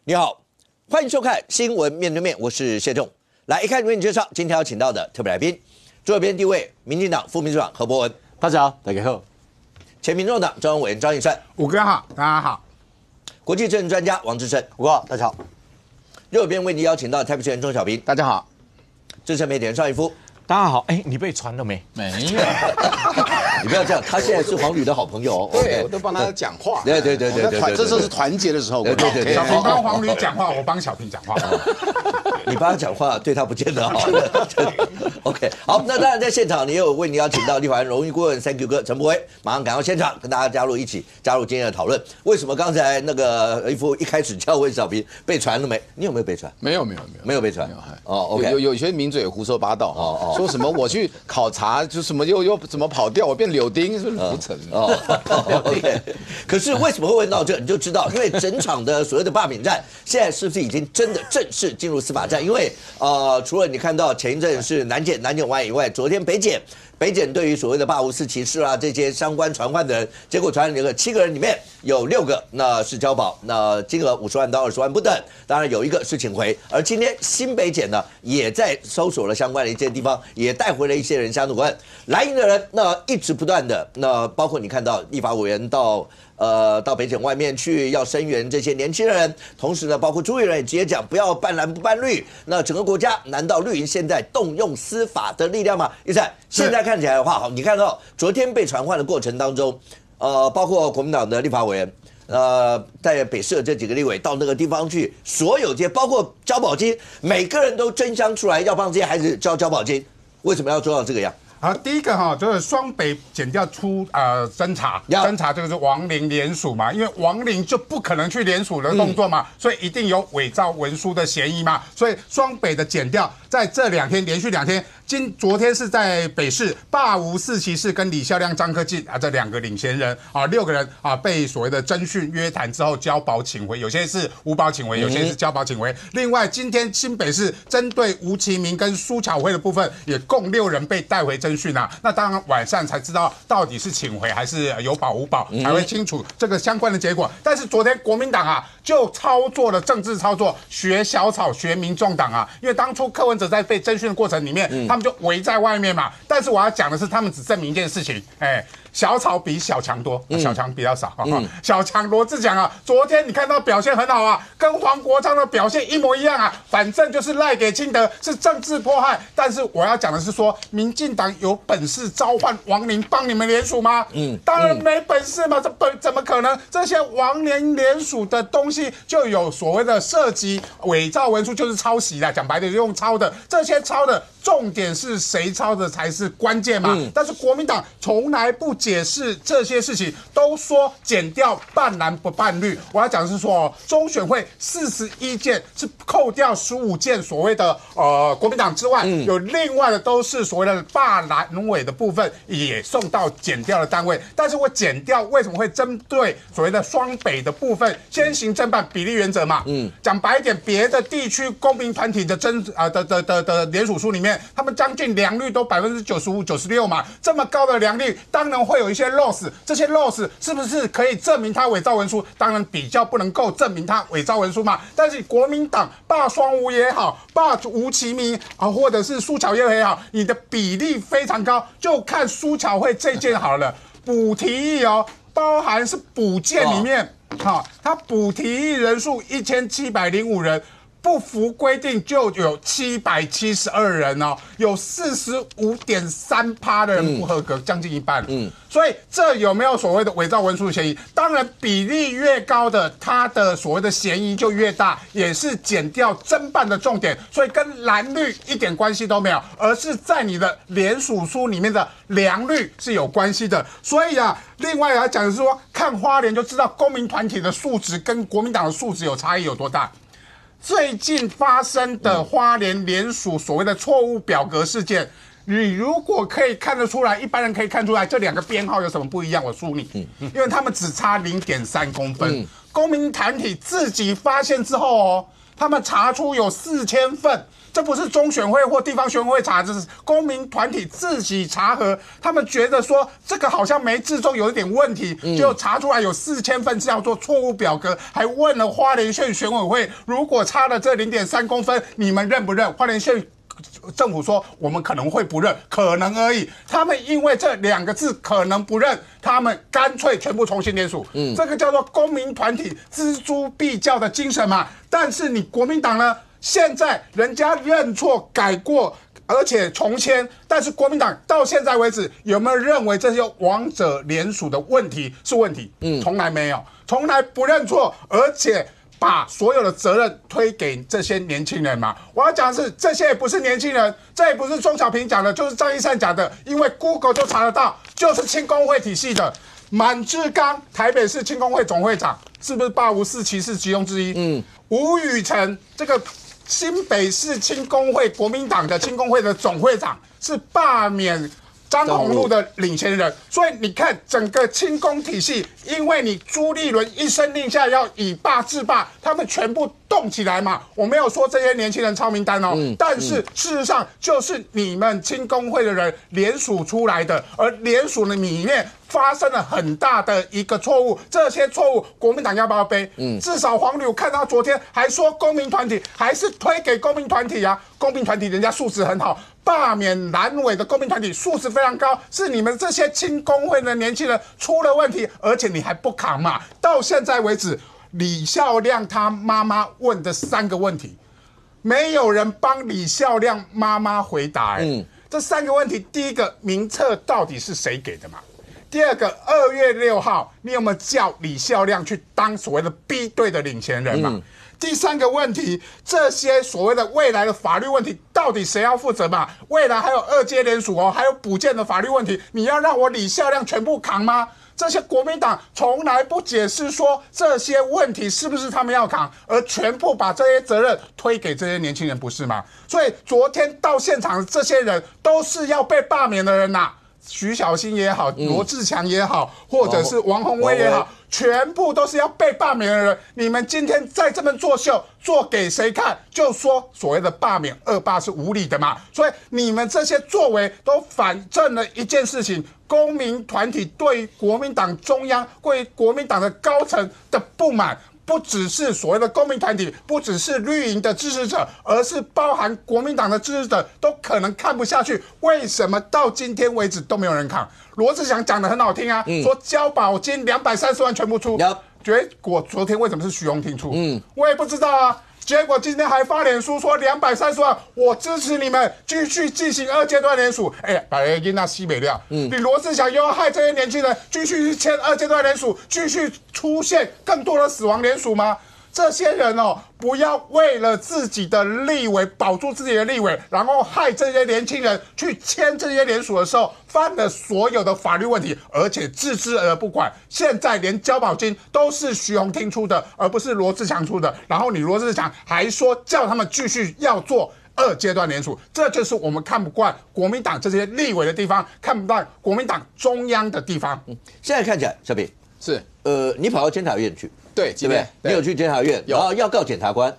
你好，欢迎收看《新闻面对面》，我是谢仲。来，一开始为你介绍今天要请到的特别来宾，左边第一位，民进党副秘书长何博文，大家好，大家好。前民众党中央委员张义善，五哥好，大家好。国际政治专家王志胜，五哥好，大家好。右边为你邀请到台北市议员钟小平，大家好。资深媒体人邵逸夫，大家好。你被传了没？没有，你不要这样，他现在是黄旅的好朋友。对，我都帮他讲话。对，这时候是团结的时候。对，小平帮黄旅讲话，我帮小平讲话。你帮他讲话，对他不见得好。OK， 好，那当然在现场，你也有为你邀请到立法院荣誉顾问 Thank you 哥陈柏惟，马上赶到现场跟大家一起加入今天的讨论。为什么刚才那个一夫一开始叫问小平被传了没？你有没有被传？没有被传。哦 ，OK， 有些名嘴也胡说八道说什么我去考察，就什么又怎么跑掉，我变柳丁，是不是胡扯？OK， 可是为什么会问到这，你就知道，因为整场的所谓的罢免战，现在是不是已经真的正式进入司法战？因为除了你看到前一阵是南检完以外，昨天北检对于所谓的罢吴四骑士啊这些相关传唤的人，结果传这个7个人里面有6个那是交保，那金额50万到20万不等，当然有1个是请回。而今天新北检呢也在搜索了相关的一些地方，也带回了一些人相关。蓝营的人那一直不断的，那包括你看到立法委员到北检外面去要声援这些年轻人，同时呢，包括朱立伦也直接讲不要办蓝不办绿。那整个国家难道绿营现在动用司法的力量吗？一赛现在看起来的话，好，你看到昨天被传唤的过程当中，包括国民党的立法委员，在北市的这几个立委到那个地方去，所有这些包括交保金，每个人都争相出来要帮这些孩子交保金，为什么要做到这个样？好，第一个就是双北检调出侦查这个是亡灵联署嘛，因为亡灵就不可能去联署的动作嘛，所以一定有伪造文书的嫌疑嘛，所以双北的检调在这2天连续2天。昨天是在北市罢吴四骑士跟李孝亮、张科进这2个领衔人6个人被所谓的侦讯约谈之后交保请回，有些是无保请回，有些是交保请回。另外，今天新北市针对吴其明跟苏巧慧的部分，也共6人被带回侦讯啊。那当然晚上才知道到底是请回还是有保无保，才会清楚这个相关的结果。但是昨天国民党就操作了政治操作，学小草学民众党因为当初柯文哲在被侦讯的过程里面，他们就围在外面嘛。但是我要讲的是，他们只证明一件事情，小草比小强多，小强比较少。小强罗志祥昨天你看到表现很好跟黄国昌的表现一模一样反正就是赖给清德，是政治迫害。但是我要讲的是说，民进党有本事召唤亡灵帮你们联署吗？当然没本事嘛，怎么可能？这些亡灵联署的东西就有所谓的涉及伪造文书，就是抄袭啦，讲白的就用抄的，这些抄的重点是谁抄的才是关键嘛。但是国民党从来不解释这些事情，都说检调办蓝不办绿。我要讲的是说，中选会41件是扣掉15件所谓的国民党之外，有另外的都是所谓的罢蓝委的部分也送到检调的单位。但是我检调为什么会针对所谓的双北的部分，先行侦办比例原则嘛？讲白一点，别的地区公民团体的联署书里面，他们将近良率都95%、96%嘛，这么高的良率，当然会有一些 loss， 这些 loss 是不是可以证明他伪造文书？当然比较不能够证明他伪造文书嘛。但是国民党罢双吴也好，罢吴其明或者是苏巧慧也好，你的比例非常高，就看苏巧慧这件好了，补提议包含是补件里面，他补提议人数1705人。不服规定就有772人有45.3%的人不合格，将近一半。所以这有没有所谓的伪造文书的嫌疑？当然，比例越高的，他的所谓的嫌疑就越大，也是检调侦办的重点。所以跟蓝绿一点关系都没有，而是在你的联署书里面的良率是有关系的。所以另外要讲的是说，看花莲就知道公民团体的素质跟国民党的素质有差异有多大。最近发生的花莲联署所谓的错误表格事件，你如果可以看得出来，一般人可以看出来这2个编号有什么不一样，我输你，因为他们只差0.3公分。公民团体自己发现之后他们查出有4000份。这不是中选会或地方选委会查，这是公民团体自己查核。他们觉得说这个好像没制作有一点问题，就查出来有4000份叫做错误表格，还问了花莲县选委会，如果差了这0.3公分，你们认不认？花莲县政府说我们可能会不认，可能而已。他们因为这2个字可能不认，他们干脆全部重新联署。这个叫做公民团体锱铢必较的精神嘛。但是你国民党呢？现在人家认错改过，而且重签，但是国民党到现在为止有没有认为这些王者联署的问题是问题？从来没有，从来不认错，而且把所有的责任推给这些年轻人嘛。我要讲的是，这些也不是年轻人，这也不是钟小平讲的，就是张一善讲的，因为 Google 就查得到，就是青工会体系的。满志刚，台北市青工会总会长，是不是854骑士其中之一？吴宇成，这个新北市青工会国民党的青工会的总会长，是罢免张宏禄的领衔人。所以你看整个青工体系，因为你朱立伦一声令下要以罢制罢，他们全部动起来嘛。我没有说这些年轻人抄名单哦，但是事实上就是你们青工会的人联署出来的，而联署的里面发生了很大的一个错误，这些错误国民党要不要背？至少黄旅我看到昨天还说公民团体还是推给公民团体啊，公民团体人家素质很好，罢免蓝委的公民团体素质非常高，是你们这些青工会的年轻人出了问题，而且你还不扛嘛？到现在为止，李孝亮他妈妈问的3个问题，没有人帮李孝亮妈妈回答。这3个问题，第一个名册到底是谁给的嘛？第二个，2月6号，你有没有叫李孝亮去当所谓的 B 队的领衔人嘛？第3个问题，这些所谓的未来的法律问题，到底谁要负责嘛？未来还有2阶联署哦，还有补件的法律问题，你要让我李孝亮全部扛吗？这些国民党从来不解释说这些问题是不是他们要扛，而全部把这些责任推给这些年轻人，不是吗？所以昨天到现场的这些人都是要被罢免的人呐。徐小新也好，罗志强也好，或者是王宏威也好，全部都是要被罢免的人。你们今天在这边作秀，做给谁看？就说所谓的罢免恶罢是无理的嘛。所以你们这些作为都反证了一件事情：公民团体对于国民党中央、对于国民党的高层的不满。不只是所谓的公民团体，不只是绿营的支持者，而是包含国民党的支持者都可能看不下去。为什么到今天为止都没有人扛？罗志祥讲得很好听啊，说交保金230万全部出，结果昨天为什么是徐荣庭出？我也不知道啊。结果今天还发脸书说230万，我支持你们继续进行2阶段联署。把人家那西北料，你罗志祥又要害这些年轻人继续去签2阶段联署，继续出现更多的死亡联署吗？这些人哦，不要为了自己的立委保住自己的立委，然后害这些年轻人去签这些联署的时候，犯了所有的法律问题，而且置之而不管。现在连交保金都是徐宏庭出的，而不是罗志强出的。然后你罗志强还说叫他们继续要做2阶段联署，这就是我们看不惯国民党这些立委的地方，看不惯国民党中央的地方。现在看起来，小平是你跑到监察院去。对，对不对？你有去监察院，然后要告检察官。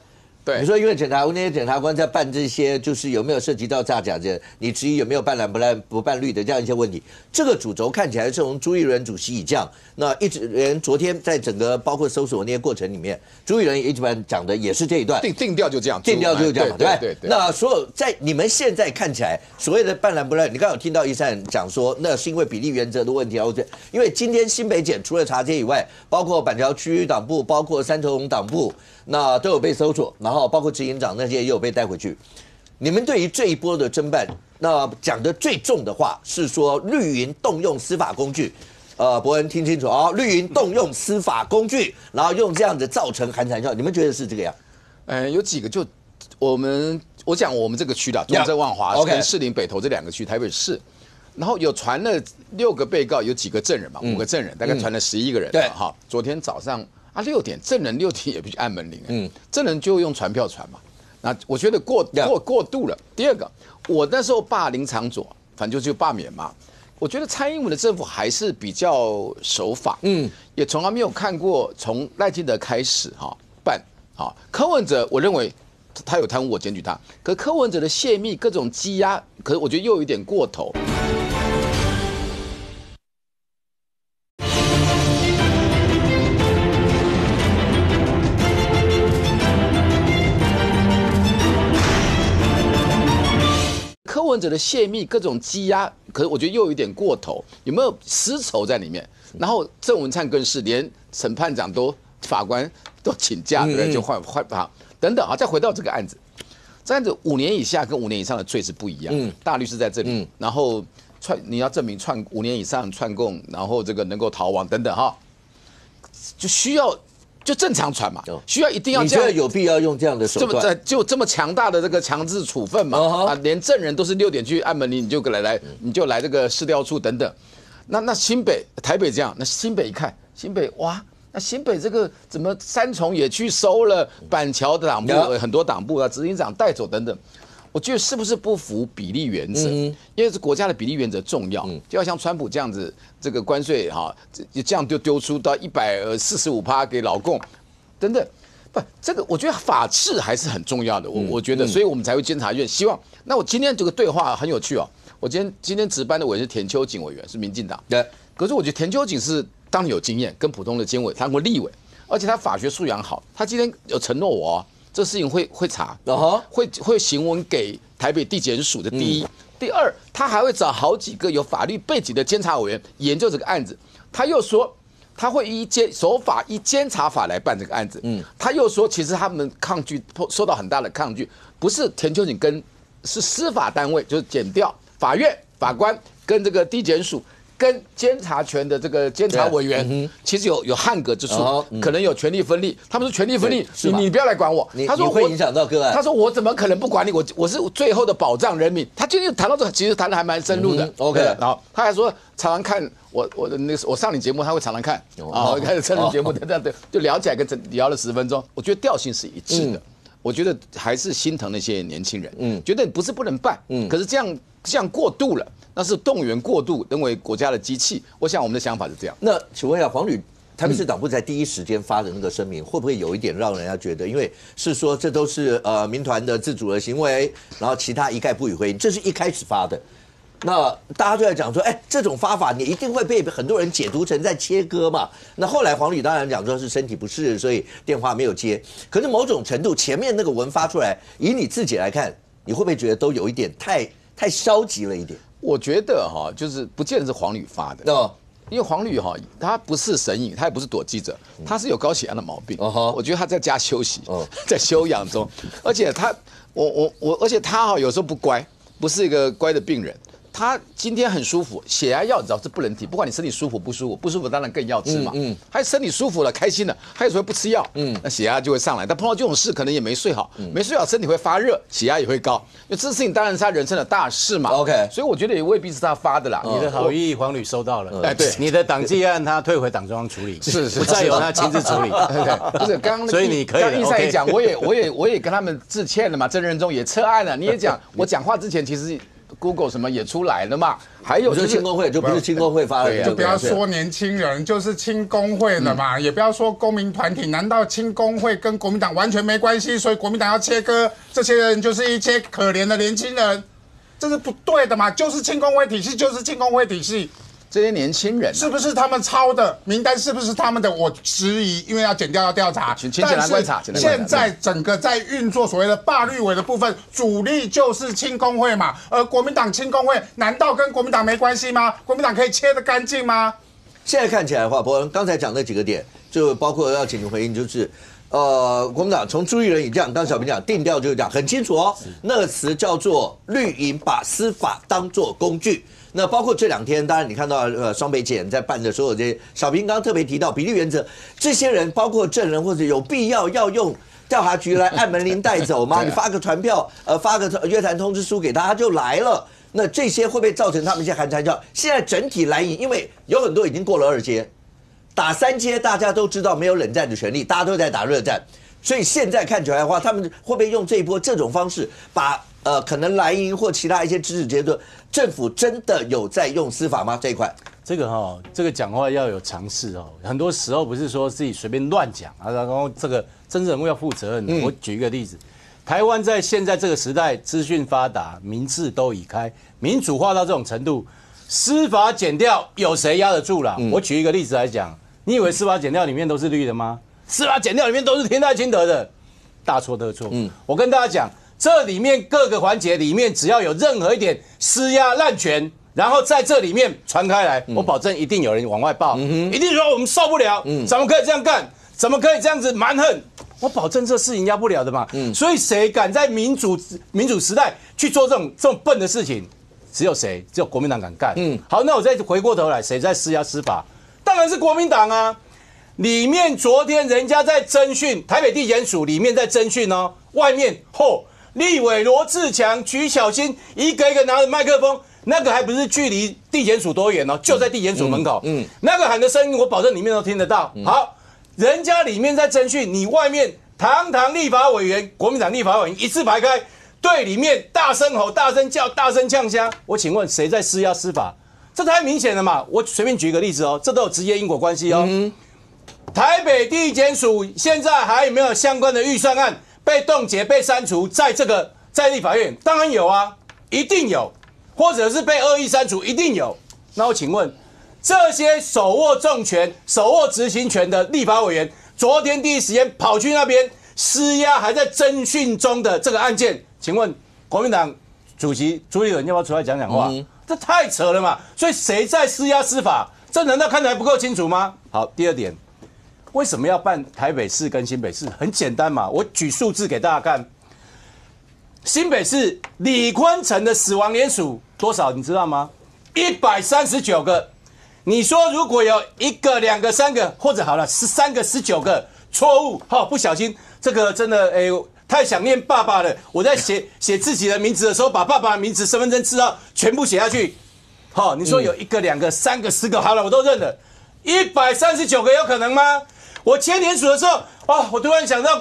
对，你说因为那些检察官在办这些，就是有没有涉及到诈假的，你质疑有没有办蓝不办绿的这样一些问题，这个主轴看起来是从朱立伦主席以降，那一直连昨天在整个包括搜索那些过程里面，朱立伦一直讲的也是这一段，定调就这样，定调就是这样嘛，对不对？对。那所有在你们现在看起来所谓的办蓝不蓝，你刚刚有听到一善讲说，那是因为比例原则的问题啊，因为今天新北检除了查这以外，包括板桥区域党部，包括三重龙党部，那都有被搜索，然后包括执行长那些也有被带回去。你们对于这一波的侦办，那讲的最重的话是说绿营动用司法工具。伯恩听清楚啊，绿营动用司法工具，然后用这样子造成寒蝉效应，你们觉得是这个样？有几个就我讲我们这个区的中正万华跟士林北投这2个区，台北市，然后有传了6个被告，有几个证人嘛，5个证人，大概传了11个人。对，哈，昨天早上6点，证人6点也不去按门铃，证人就用传票传嘛。那我觉得过度了。第二个，我那时候罢林昶佐，反正就罢免嘛。我觉得蔡英文的政府还是比较守法，也从来没有看过从赖清德开始办好，柯文哲我认为他有贪污，我检举他。可柯文哲的泄密、各种羁押，可是我觉得又有一点过头。柯文哲的泄密、各种羁押，可是我觉得又有一点过头，有没有私仇在里面？然后郑文灿更是连审判长法官都请假，对不对？就换等等啊！再回到这个案子，这案子5年以下跟5年以上的罪是不一样。大律师在这里，然后你要证明5年以上串供，然后这个能够逃亡等等哈，就需要。就正常传嘛，需要一定要这样。你觉得有必要用这样的手段？这么强大的这个强制处分嘛？啊，连证人都是6点去按门铃，你就来这个市调处等等。那新北、台北这样，那新北一看，新北哇，那新北这个怎么三重也去收了板桥的党部，很多党部啊，执行长带走等等。我觉得是不是不符比例原则？因为是国家的比例原则重要，就要像川普这样子，这个关税哈，这样就丢出到145%给老共，等等，不，这个我觉得法治还是很重要的。我觉得，所以我们才会监察院希望。那我今天这个对话很有趣哦。我今天值班的委员是田秋瑾委员，是民进党。对，可是我觉得田秋瑾是当然有经验，跟普通的监委当过立委，而且他法学素养好。他今天有承诺我哦。这事情会查，会行文给台北地检署的第一，第二，他还会找好几个有法律背景的监察委员研究这个案子。他又说他会依监察法来办这个案子。他又说其实他们抗拒受到很大的抗拒，不是田秋瑾是司法单位，就是检调、法院、法官跟这个地检署。跟监察权的这个监察委员，其实有汉格之处，可能有权力分立。他们说权力分立，你不要来管我。他说会影响到个案。他说我怎么可能不管你？我是最后的保障人民。他今天谈到这个，其实谈的还蛮深入的。OK， 然后他还说常常看我上你节目，他会常常看啊，开始上你节目等等，就聊起来跟聊了10分钟。我觉得调性是一致的。我觉得还是心疼那些年轻人，觉得不是不能办，可是这样过度了。那是动员过度，认为国家的机器。我想我们的想法是这样。那请问一下，黄旅台北市党部在第一时间发的那个声明，会不会有一点让人家觉得，因为是说这都是民团的自主的行为，然后其他一概不予回应，这是一开始发的。那大家就在讲说，这种发法你一定会被很多人解读成在切割嘛。那后来黄旅当然讲说是身体不适，所以电话没有接。可是某种程度前面那个文发出来，以你自己来看，你会不会觉得都有一点太消极了一点？我觉得哈，就是不见得是黄旅发的，因为黄旅哈，他不是神隐，他也不是躲记者，他是有高血压的毛病。我觉得他在家休息，在休养中，而且而且他哈有时候不乖，不是一个乖的病人。他今天很舒服，血压药你知道这不能停，不管你身体舒服不舒服，不舒服当然更要吃嘛。他身体舒服了，开心了，他有时候不吃药，那血压就会上来。但碰到这种事，可能也没睡好，没睡好身体会发热，血压也会高。因为这事情当然是他人生的大事嘛。OK， 所以我觉得也未必是他发的啦。你的好意黄旅收到了，对，你的党纪案他退回党中央处理，是不再由他亲自处理。不是刚刚，所以你可以。刚一赛讲，我也跟他们致歉了嘛，郑任中也撤案了，你也讲，我讲话之前其实。Google 什么也出来了嘛？还有就是庆功会，就不是庆功会发的，就不要说年轻人，就是庆功会的嘛，也不要说公民团体。难道庆功会跟国民党完全没关系？所以国民党要切割这些人，就是一些可怜的年轻人，这是不对的嘛？就是庆功会体系，就是庆功会体系。这些年轻人是不是他们抄的名单？是不是他们的？我质疑，因为要检调要调查。请简单观察。现在整个在运作所谓的罢律委的部分，主力就是庆功会嘛。而国民党庆功会难道跟国民党没关系吗？国民党可以切得干净吗？现在看起来的话，伯恩刚才讲那几个点，就包括要请您回应，就是国民党从朱立伦以这样，刚小平讲定调就是讲很清楚哦，那个词叫做绿营把司法当作工具。那包括这2天，当然你看到双北检在办的所有这些，小平刚刚特别提到比例原则，这些人包括证人或者有必要要用调查局来按门铃带走吗？你发个传票，发个约谈通知书给他就来了。那这些会不会造成他们一些寒蝉效？现在整体蓝营，因为有很多已经过了2阶，打3阶大家都知道没有冷战的权利，大家都在打热战，所以现在看起来的话，他们会不会用这一波这种方式把可能蓝营或其他一些支持阶段，政府真的有在用司法吗？这一块，这个讲话要有常识哦，很多时候不是说自己随便乱讲啊，然后这个真正人物要负责任的。我举一个例子，台湾在现在这个时代，资讯发达，民智都已开，民主化到这种程度，司法检调有谁压得住啦？我举一个例子来讲，你以为司法检调里面都是绿的吗？司法检调里面都是天大清德的，大错特错。我跟大家讲，这里面各个环节里面，只要有任何一点施压滥权，然后在这里面传开来，我保证一定有人往外报，一定说我们受不了，怎么可以这样干？怎么可以这样子蛮横？我保证这事情压不了的嘛。所以谁敢在民主时代去做这种笨的事情？只有谁？只有国民党敢干。好，那我再回过头来，谁在施压司法？当然是国民党啊。里面昨天人家在侦讯，台北地检署里面在侦讯哦，外面立委罗志强、曲小新一个一个拿着麦克风，那个还不是距离地检署多远哦，就在地检署门口。那个喊的声音，我保证里面都听得到。好，人家里面在侦讯，你外面堂堂立法委员，国民党立法委员一字排开，对里面大声吼、大声叫、大声呛声。我请问谁在施压司法？这太明显了嘛！我随便举一个例子哦，这都有直接因果关系哦。台北地检署现在还有没有相关的预算案被冻结、被删除？在立法院当然有啊，一定有，或者是被恶意删除，一定有。那我请问，这些手握重权、手握执行权的立法委员，昨天第一时间跑去那边施压，还在侦讯中的这个案件，请问国民党主席朱立伦要不要出来讲讲话？这太扯了嘛！所以谁在施压司法？这难道看起来不够清楚吗？好，第二点，为什么要办台北市跟新北市？很简单嘛，我举数字给大家看。新北市李坤城的死亡连署多少？你知道吗？139个。你说如果有1个、2个、3个，或者好了13个、19个错误，不小心，这个真的太想念爸爸了。我在写自己的名字的时候，把爸爸的名字、身份证字号全部写下去。你说有1个、2个、3个、10个，好了，我都认了。139个有可能吗？我签联署的时候，我突然想到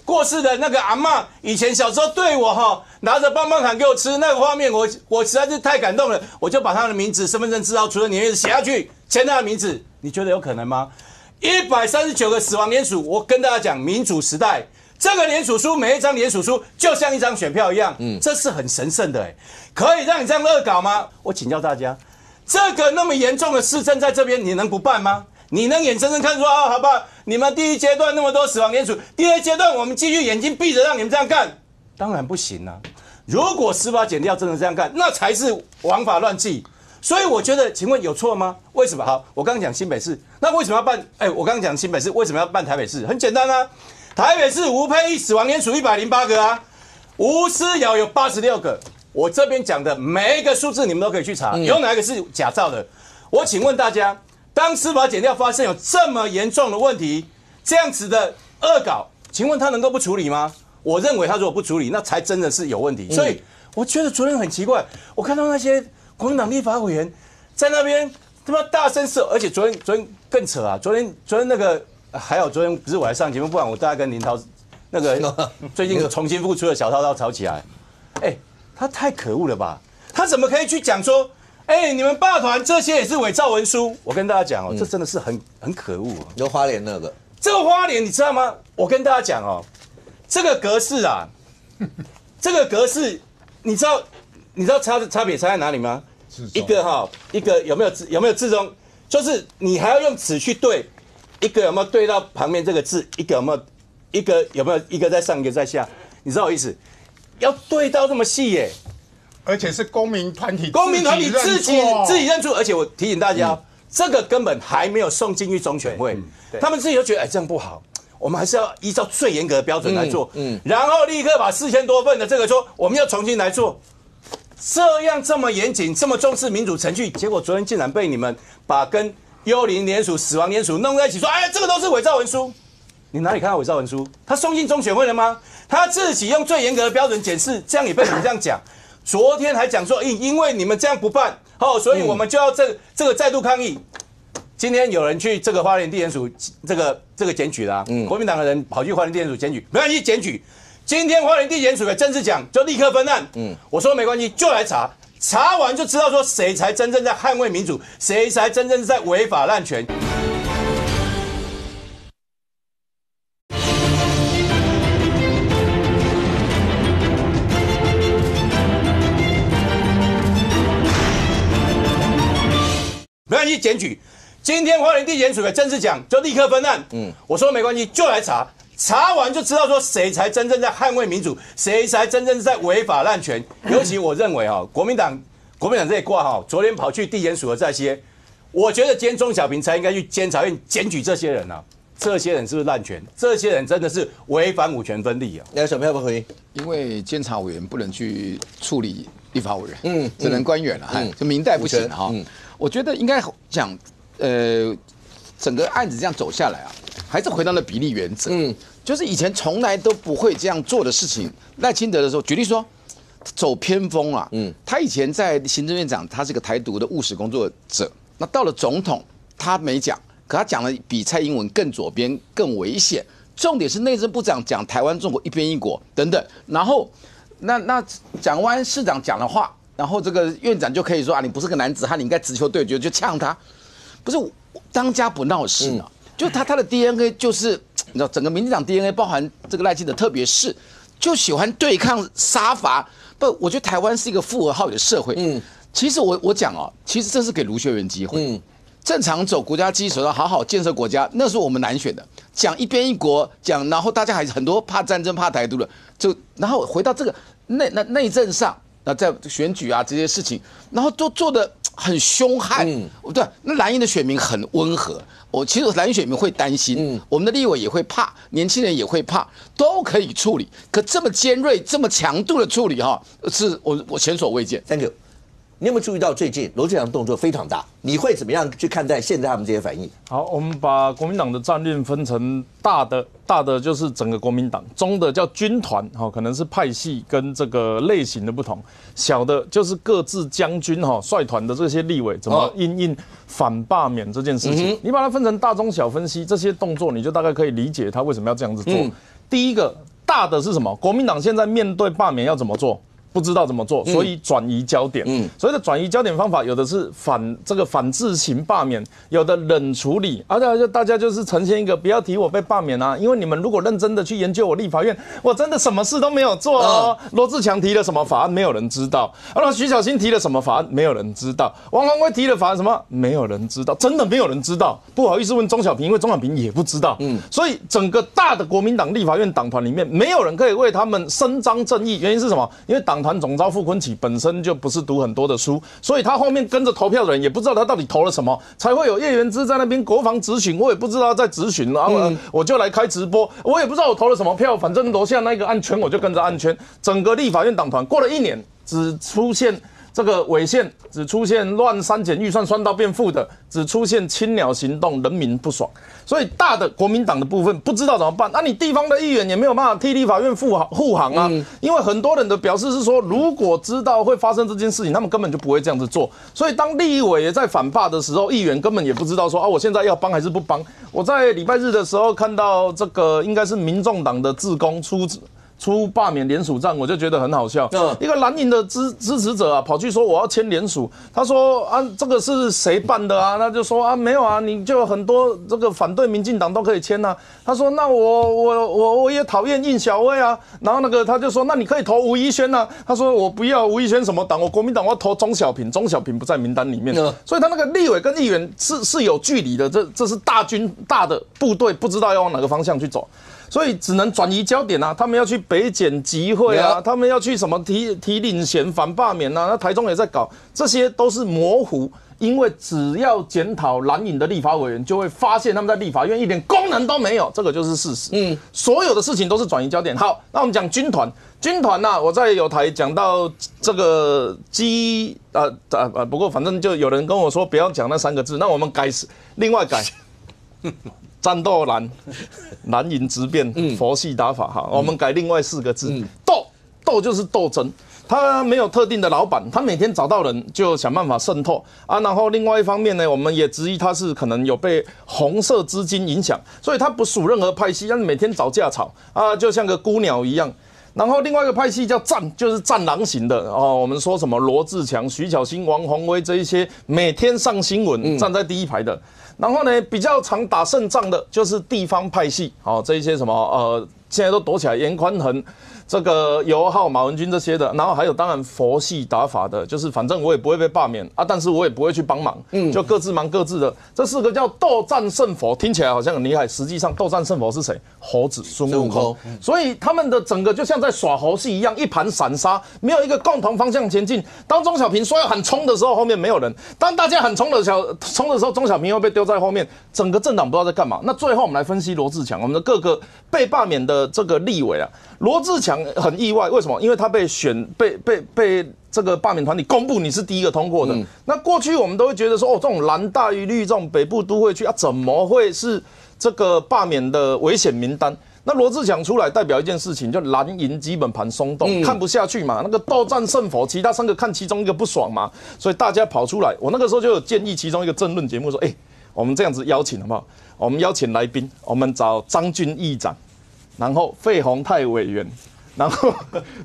过世的那个阿嬷，以前小时候对我拿着棒棒糖给我吃那个画面，我实在是太感动了，我就把他的名字、身份证字号、除了年月日写下去，签他的名字。你觉得有可能吗？139个死亡联署，我跟大家讲，民主时代。这个联署书，每一张联署书就像一张选票一样，这是很神圣的，可以让你这样恶搞吗？我请教大家，这个那么严重的市政在这边，你能不办吗？你能眼睁睁看说好吧，你们第一阶段那么多死亡联署，第二阶段我们继续眼睛闭着让你们这样干？当然不行啊！如果司法检调真的这样干，那才是枉法乱纪。所以我觉得，请问有错吗？为什么？好，我刚刚讲新北市，那为什么要办？我刚刚讲新北市，为什么要办台北市？很简单啊。台北市吴沛忆死亡联署108个啊，吴思瑶有86个。我这边讲的每一个数字你们都可以去查，有哪一个是假造的？我请问大家，当司法检调发生有这么严重的问题，这样子的恶搞，请问他能够不处理吗？我认为他如果不处理，那才真的是有问题。所以我觉得昨天很奇怪，我看到那些国民党立法委员在那边他妈大声说，而且昨天更扯啊，昨天那个。还有昨天不是我来上节目，不然我大概跟林涛那个最近重新复出的小涛涛吵起来。他太可恶了吧？他怎么可以去讲说，你们霸团这些也是伪造文书？我跟大家讲这真的是很可恶。有花莲那个，这个花莲你知道吗？我跟大家讲这个格式啊，这个格式你知道差别差在哪里吗？一个有没有字中，就是你还要用尺去对。一个有没有对到旁边这个字？一个有没有一个在上，一个在下？你知道我意思？要对到这么细耶！而且是公民团体自己认出，而且我提醒大家，这个根本还没有送进去中选会，他们自己都觉得这样不好，我们还是要依照最严格的标准来做，然后立刻把4000多份的这个说我们要重新来做，这么严谨，这么重视民主程序，结果昨天竟然被你们把跟幽灵联署、死亡联署弄在一起说，这个都是伪造文书。你哪里看到伪造文书？他送进中选会了吗？他自己用最严格的标准检视，这样也被你们这样讲。昨天还讲说，因为你们这样不办，所以我们就要这个再度抗议。今天有人去这个花莲地检署这个检举啦，国民党的人跑去花莲地检署检举，没关系，检举。今天花莲地检署的正式讲，就立刻分案。我说没关系，就来查。查完就知道说谁才真正在捍卫民主，谁才真正在违法滥权。没关系，检举。今天花莲地检署给正式讲，就立刻分案。我说没关系，就来查，查完就知道说谁才真正在捍卫民主，谁才真正在违法滥权。尤其我认为国民党这一挂昨天跑去地检署的这些，我觉得今天钟小平才应该去监察院检举这些人啊。这些人是不是滥权？这些人真的是违反五权分立啊！那小朋友要不要回应？因为监察委员不能去处理立法委员，只能官员了，就明代不行哈。我觉得应该讲，整个案子这样走下来啊，还是回到了比例原则。就是以前从来都不会这样做的事情。赖清德的时候，举例说，走偏锋啊，他以前在行政院长，他是个台独的务实工作者，那到了总统，他没讲。可他讲的比蔡英文更左边、更危险。重点是内政部长讲台湾、中国一边一国等等。然后，那蒋万安市长讲的话，然后这个院长就可以说啊，你不是个男子汉，你应该直球对决，就呛他。不是当家不闹事啊，就他的 DNA 就是你知道，整个民进党 DNA 包含这个赖清德，特别是就喜欢对抗杀伐。不，我觉得台湾是一个富而好礼的社会。其实我讲其实这是给卢秀媛机会。正常走国家基础上好好建设国家，那是我们难选的。讲一边一国，讲然后大家还很多怕战争、怕台独的，就然后回到这个内政上，在选举啊这些事情，然后都做得很凶悍。对，那蓝营的选民很温和，其实蓝营选民会担心，我们的立委也会怕，年轻人也会怕，都可以处理。可这么尖锐、这么强度的处理是我前所未见。Thank you。你有没有注意到最近罗志祥动作非常大？你会怎么样去看待现在他们这些反应？好，我们把国民党的战略分成大的就是整个国民党，中的叫军团，可能是派系跟这个类型的不同；小的就是各自将军率团的这些立委怎么因反罢免这件事情。你把它分成大中小分析，这些动作你就大概可以理解他为什么要这样子做。第一个大的是什么？国民党现在面对罢免要怎么做？不知道怎么做，所以转移焦点。所谓的转移焦点方法，有的是反制型罢免，有的冷处理，大家就是呈现一个不要提我被罢免啊，因为你们如果认真的去研究我立法院，我真的什么事都没有做哦。罗志强提了什么法案，没有人知道；徐小新提了什么法案，没有人知道；王宏威提了法案什么，没有人知道，真的没有人知道。不好意思问钟小平，因为钟小平也不知道。所以整个大的国民党立法院党团里面，没有人可以为他们伸张正义。原因是什么？因为党团总召傅昆萁本身就不是读很多的书，所以他后面跟着投票的人也不知道他到底投了什么，才会有叶元之在那边国防质询，我也不知道他在质询，然后我就来开直播，我也不知道我投了什么票，反正楼下那个按圈我就跟着按圈。整个立法院党团过了1年，只出现这个违宪，只出现乱删减预算算到变负的，只出现青鸟行动，人民不爽。所以大的国民党的部分不知道怎么办，你地方的议员也没有办法替立法院护航啊。因为很多人的表示是说，如果知道会发生这件事情，他们根本就不会这样子做。所以当立委也在反罢的时候，议员根本也不知道说我现在要帮还是不帮。我在礼拜日的时候看到这个应该是民众党的志工出罢免联署战，我就觉得很好笑。一个蓝营的支持者跑去说我要签联署，他说这个是谁办的啊？他就说没有啊，你就有很多这个反对民进党都可以签啊。他说那我也讨厌应小薇啊，然后他就说那你可以投吴怡轩啊。他说我不要吴怡轩什么党，我国民党我要投钟小平，钟小平不在名单里面。所以他那个立委跟议员是有距离的，这是大的部队，不知道要往哪个方向去走。所以只能转移焦点啊，他们要去北检集会啊，他们要去什么提领衔反罢免啊，那台中也在搞，这些都是模糊。因为只要检讨蓝营的立法委员，就会发现他们在立法院一点功能都没有，这个就是事实。所有的事情都是转移焦点。好，那我们讲军团啊，我在有台讲到这个不过反正就有人跟我说不要讲那3个字，那我们另外改。战斗蓝营直变，佛系打法哈，我们改另外4个字，斗就是斗争，他没有特定的老板，他每天找到人就想办法渗透啊。然后另外一方面呢，我们也质疑他是可能有被红色资金影响，所以他不属任何派系，但是每天找架吵啊，就像个孤鸟一样。然后另外一个派系叫就是战狼型的哦，我们说什么罗志强、徐巧芯、王宏威这一些每天上新闻站在第一排的。然后呢，比较常打胜仗的就是地方派系，哦，这一些什么现在都躲起来，严宽恒、这个尤浩、马文君这些的，然后还有当然佛系打法的，就是反正我也不会被罢免啊，但是我也不会去帮忙，就各自忙各自的。这4个叫斗战胜佛，听起来好像很厉害，实际上斗战胜佛是谁？猴子孙悟空。所以他们的整个就像在耍猴戏一样，一盘散沙，没有一个共同方向前进。当钟小平说要喊冲的时候，后面没有人；当大家喊冲的时候，钟小平又被丢在后面，整个政党不知道在干嘛。那最后我们来分析罗志强，我们的各个被罢免的这个立委啊，罗志强很意外，为什么？因为他被这个罢免团体公布你是第一个通过的。那过去我们都会觉得说，哦，这种蓝大于绿，这种北部都会区啊，怎么会是这个罢免的危险名单？那罗志强出来代表一件事情，就蓝营基本盘松动，看不下去嘛。那个斗战胜佛，其他3个看其中一个不爽嘛，所以大家跑出来。我那个时候就有建议其中一个政论节目说，我们这样子邀请好不好？我们邀请来宾，我们找张俊议长，然后费鸿泰委员。然后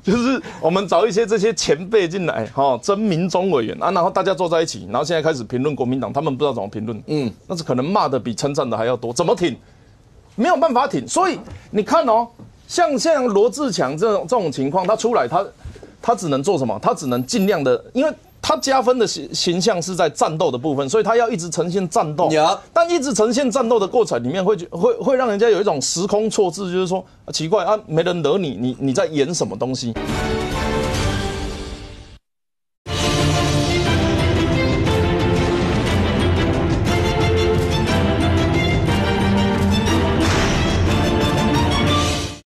就是我们找一些这些前辈进来，曾明忠委员啊，然后大家坐在一起，然后现在开始评论国民党，他们不知道怎么评论，那是可能骂的比称赞的还要多，怎么挺？没有办法挺，所以你看哦，像罗志强这种情况，他出来他只能做什么？他只能尽量的，因为他加分的形象是在战斗的部分，所以他要一直呈现战斗。但一直呈现战斗的过程里面会让人家有一种时空错置，就是说奇怪啊，没人惹你在演什么东西？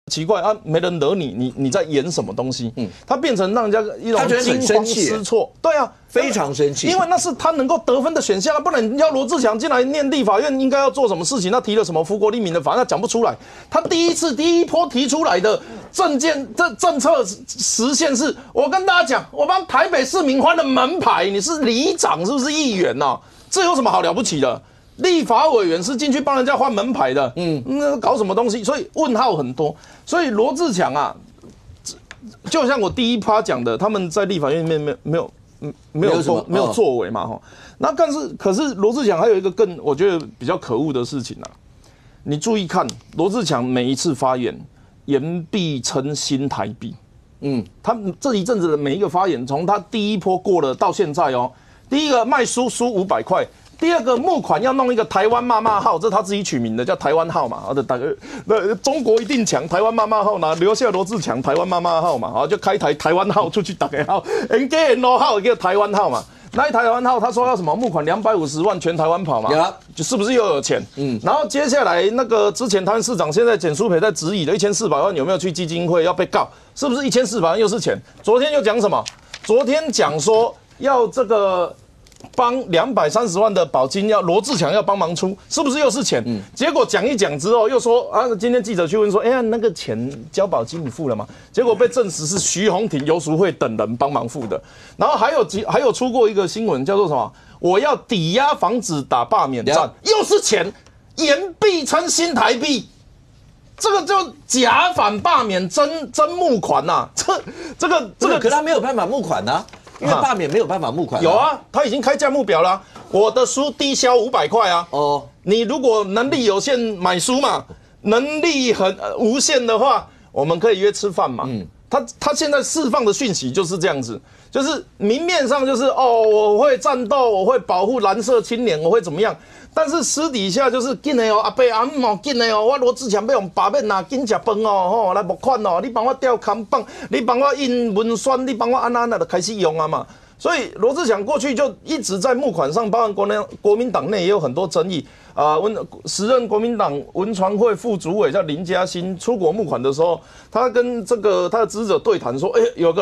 奇怪啊，没人惹你在演什么东西？他变成让人家一种惊慌失措。对啊，非常生气，因为那是他能够得分的选项，不然要罗志强进来念立法院应该要做什么事情？他提了什么福国利民的法案，他讲不出来。他第一波提出来的政策实现是，我跟大家讲，我帮台北市民换了门牌，你是里长是不是议员啊？这有什么好了不起的？立法委员是进去帮人家换门牌的，那搞什么东西？所以问号很多。所以罗志强啊，就像我第一趴讲的，他们在立法院里面没有作为嘛，那可是罗志强还有一个更我觉得比较可恶的事情啊，你注意看罗志强每一次发言，言必称新台币，他这一阵子的每一个发言，从他第一波过了到现在哦，第一个卖书500块。第二个募款要弄一个台湾骂骂号，这是他自己取名的，叫台湾号嘛。中国一定强，台湾骂骂号，留下罗志强台湾骂骂号嘛，然后就开台湾号出去打个号 ，NGN 号叫台湾号嘛。那一台湾号他说要什么募款250万全台湾跑嘛，就是不是又有钱？然后接下来那个之前台湾市长现在简书培在质疑的1400万有没有去基金会要被告，是不是1400万又是钱？昨天又讲什么？昨天讲说要这个。帮230万的保金要罗志强要帮忙出，是不是又是钱？结果讲一讲之后又说啊，今天记者去问说，那个钱交保金你付了吗？结果被证实是徐宏庭、游淑慧等人帮忙付的。然后还有出过一个新闻叫做什么？我要抵押房子打罢免战，又是钱，言必称新台币。这个就假反罢免真募款呐，这个，可他没有办法募款呐。因为罢免没有办法募款，有啊，他已经开价目表了。我的书低销500块啊。你如果能力有限买书嘛，能力很无限的话，我们可以约吃饭嘛。他现在释放的讯息就是这样子，就是明面上就是我会战斗，我会保护蓝色青年，我会怎么样？但是私底下就是紧的阿伯阿姆紧的我罗志强要用罢免紧吃饭来募款你帮我吊扛棒，你帮我印文宣，你帮我安就开始用啊嘛。所以罗志强过去就一直在募款上，包含国民党内也有很多争议时任国民党文传会副主委叫林嘉欣出国募款的时候，他跟他的支持者对谈说，有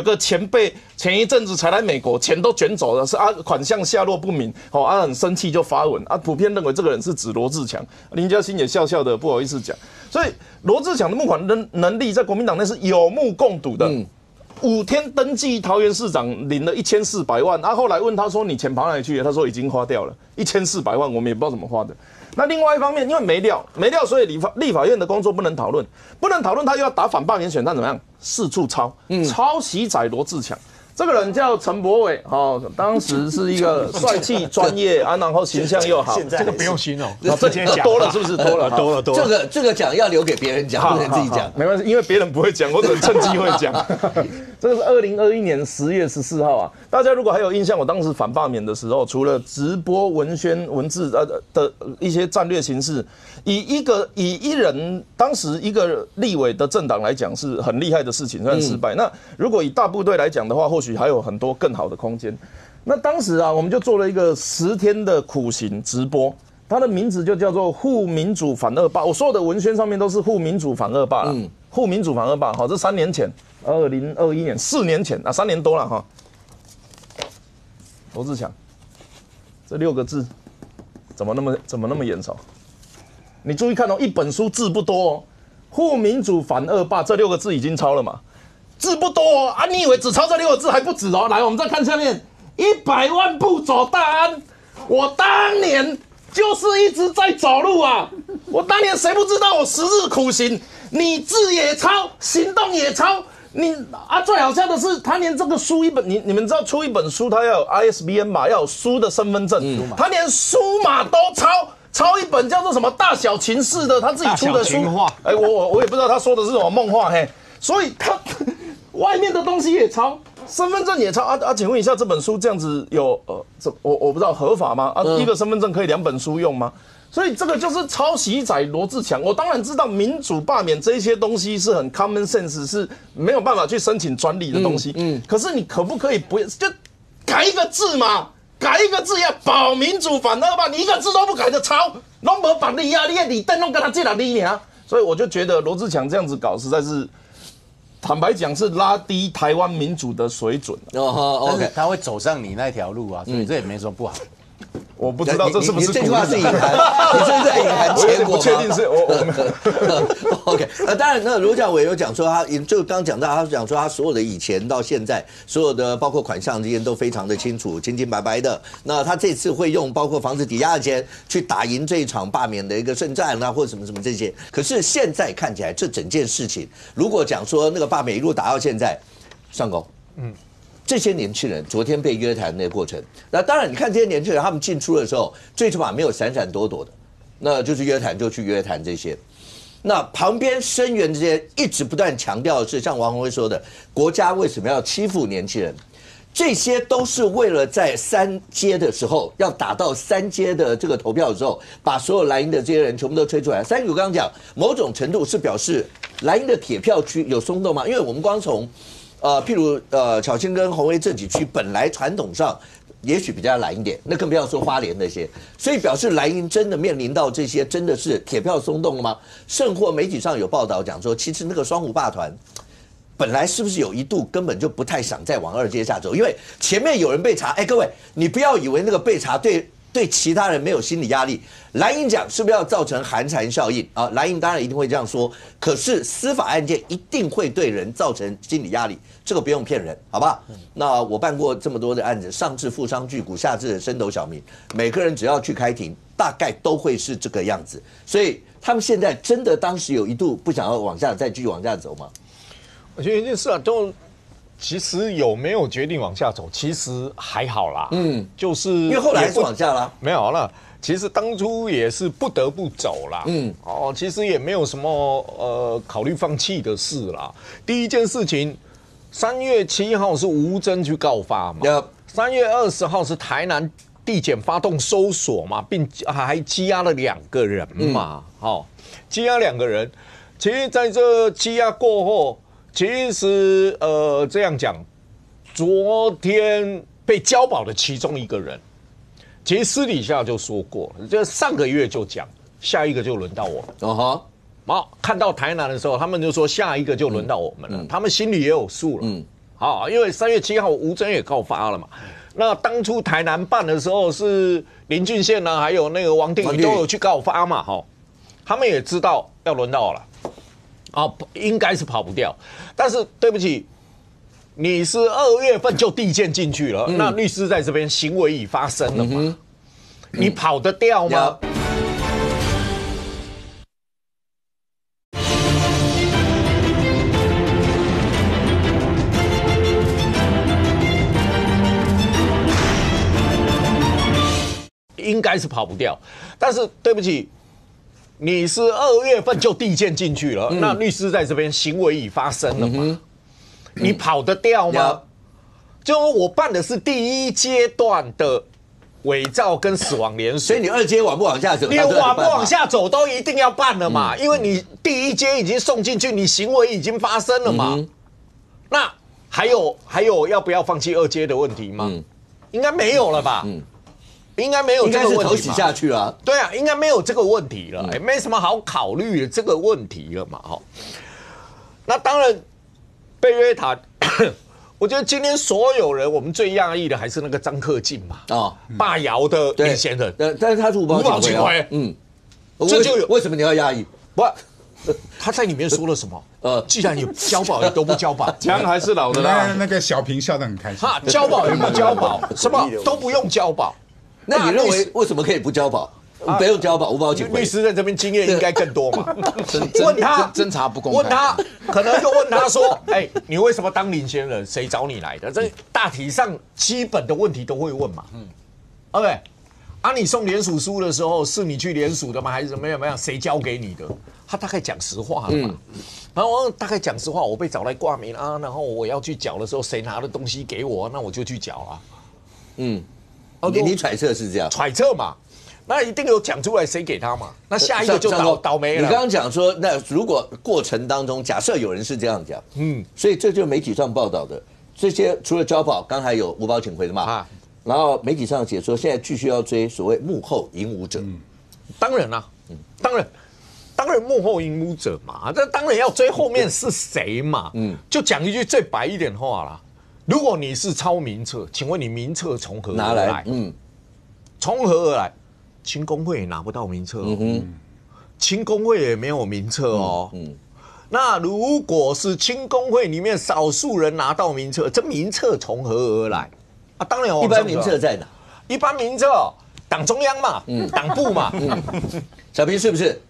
个前辈前一阵子才来美国，钱都卷走了，是款项下落不明，很生气就发文普遍认为这个人是指罗志强，林嘉欣也笑笑的不好意思讲，所以罗志强的募款能力在国民党内是有目共睹的。5天登记桃园市长领了1400万，后来问他说你钱跑哪里去了？他说已经花掉了1400万，我们也不知道怎么花的。那另外一方面，因为没料，所以立法院的工作不能讨论，他又要打反罢免选战，怎么样？四处抄，抄袭仔罗志强。这个人叫陈柏伟，当时是一个帅气、专业啊，然后形象又好。这个不用形容，这多了是不是？多了。这个奖要留给别人讲，不能自己讲。没关系，因为别人不会讲，我只能趁机会讲。这个是2021年10月14号啊，大家如果还有印象，我当时反罢免的时候，除了直播文宣文字的一些战略形式，以一人当时一个立委的政党来讲是很厉害的事情，虽然失败。那如果以大部队来讲的话，或许还有很多更好的空间。那当时啊，我们就做了一个10天的苦行直播，它的名字就叫做护民主反恶霸。我所有的文宣上面都是护民主反恶霸，护民主反恶霸。好，这3年前，2021年4年前啊，3年多了哈。罗志强，这6个字怎么那么眼熟？你注意看哦，一本书字不多哦，护民主反恶霸这6个字已经抄了嘛？字不多哦啊！你以为只抄这6个字还不止哦？来，我们再看下面，100万步走大安。我当年就是一直在走路啊！我当年谁不知道我10日苦行？你字也抄，行动也抄。你啊，最好笑的是，他连这个书一本，你们知道出一本书，他要有 ISBN 码，要有书的身份证，他连书码都抄一本叫做什么大小情事的，他自己出的书。哎，我也不知道他说的是什么梦话嘿，所以他外面的东西也抄，身份证也抄啊！请问一下，这本书这样子有我不知道合法吗？啊，一个身份证可以2本书用吗？所以这个就是抄袭仔罗志强。我当然知道民主罢免这些东西是很 common sense， 是没有办法去申请专利的东西。可是你可不可以不就改一个字嘛？改一个字要保民主反恶霸，你一个字都不改的抄，拢没法律啊！你的李登拢跟他借了你啊！所以我就觉得罗志强这样子搞实在是。坦白讲，是拉低台湾民主的水准。OK， 他会走上你那条路啊，所以这也没什么不好。我不知道这是不是这句话是隐含，你是在隐含结果吗？不确定是我OK， 当然，那罗讲委有讲说，他就刚讲到，他讲说他所有的以前到现在所有的包括款项这些都非常的清楚，清清白白的。那他这次会用包括房子抵押的钱去打赢这一场罢免的一个胜战啊，或者什么什么这些。可是现在看起来，这整件事情，如果讲说那个罢免一路打到现在，上钩，这些年轻人昨天被约谈的过程，那当然你看这些年轻人他们进出的时候，最起码没有闪闪躲躲的，那就是约谈就去约谈这些。那旁边声援这些一直不断强调的是，像王宏威说的，国家为什么要欺负年轻人？这些都是为了在3阶的时候，要打到3阶的这个投票的时候，把所有蓝营的这些人全部都吹出来。3个我刚刚讲，某种程度是表示蓝营的铁票区有松动吗？因为我们光从譬如巧芯跟宏威这几区本来传统上也许比较蓝一点，那更不要说花莲那些，所以表示蓝营真的面临到这些真的是铁票松动了吗？甚或媒体上有报道讲说，其实那个双湖霸团本来是不是有一度根本就不太想再往2阶下走，因为前面有人被查，哎，各位你不要以为那个被查对其他人没有心理压力。蓝营讲是不是要造成寒蝉效应啊？蓝营当然一定会这样说，可是司法案件一定会对人造成心理压力，这个不用骗人，好不好？那我办过这么多的案子，上至富商巨贾，下至升斗小民，每个人只要去开庭，大概都会是这个样子。所以他们现在真的当时有一度不想要再继续往下走吗？我觉得一件事啊，其实有没有决定往下走，其实还好啦。就是因为后来还是往下啦，没有了。其实当初也是不得不走啦。其实也没有什么考虑放弃的事啦。第一件事情，3月7号是吴峥去告发嘛，3月20号是台南地检发动搜索嘛，并还羁押了2个人嘛。羁押2个人，其实在这羁押过后。其实这样讲，昨天被交保的其中一个人，其实私底下就说过，就上个月就讲，下一个就轮到我们。看到台南的时候，他们就说下一个就轮到我们了，他们心里也有数了。因为3月7号吴峥也告发了嘛。那当初台南办的时候是林俊宪呢，还有那个王定宇都有去告发嘛，他们也知道要轮到我了。应该是跑不掉，但是对不起，你是2月份就递件进去了，那律师在这边行为已发生了嘛，你跑得掉吗？应该是跑不掉。但是对不起，你是2月份就递件进去了，那律师在这边行为已发生了嘛？你跑得掉吗？就我办的是第1阶段的伪造跟死亡联署，所以你2阶往不往下走？你往不往下走都一定要办了嘛，因为你第1阶已经送进去，你行为已经发生了嘛。那还有要不要放弃2阶的问题吗？应该没有了吧？应该没有这个问题吧，应该是头洗下去啊。对啊，应该没有这个问题了，没什么好考虑的这个问题了嘛。那当然，贝约塔，我觉得今天所有人，我们最讶异的还是那个张克进嘛，罢窑的领衔人，但是他是无保请回，这就有为什么你要讶异？不。他在里面说了什么？既然你交保也都不交保，枪还是老的啦。那个小平笑得很开心。交保也不交保，什么都不用交保。那你认为为什么可以不交保？不用交保，无保请回。律师在这边经验应该更多嘛？问他侦查不公开，问他可能就问他说：“哎，你为什么当领衔人？谁找你来的？”这大体上基本的问题都会问嘛。对。你送联署书的时候，是你去联署的吗？还是怎么样？谁交给你的？他大概讲实话了嘛。然后大概讲实话，我被找来挂名啊，然后我要去缴的时候，谁拿的东西给我，那我就去缴啊。你揣测是这样？揣测嘛，那一定有讲出来谁给他嘛。那下一个就倒霉了。你刚刚讲说，那如果过程当中，假设有人是这样讲，所以这就是媒体上报道的这些，除了交保，刚才有无保请回的嘛。然后媒体上解说，现在继续要追所谓幕后引武者。当然啦，当然幕后引武者嘛，这当然要追后面是谁嘛。就讲一句最白一点话啦，如果你是抄名册，请问你名册从何而来？从何而来？青工会也拿不到名册青工会也没有名册哦。那如果是青工会里面少数人拿到名册，这名册从何而来？当然，一般名册在哪？一般名册，党中央嘛，党部嘛。小平是不是？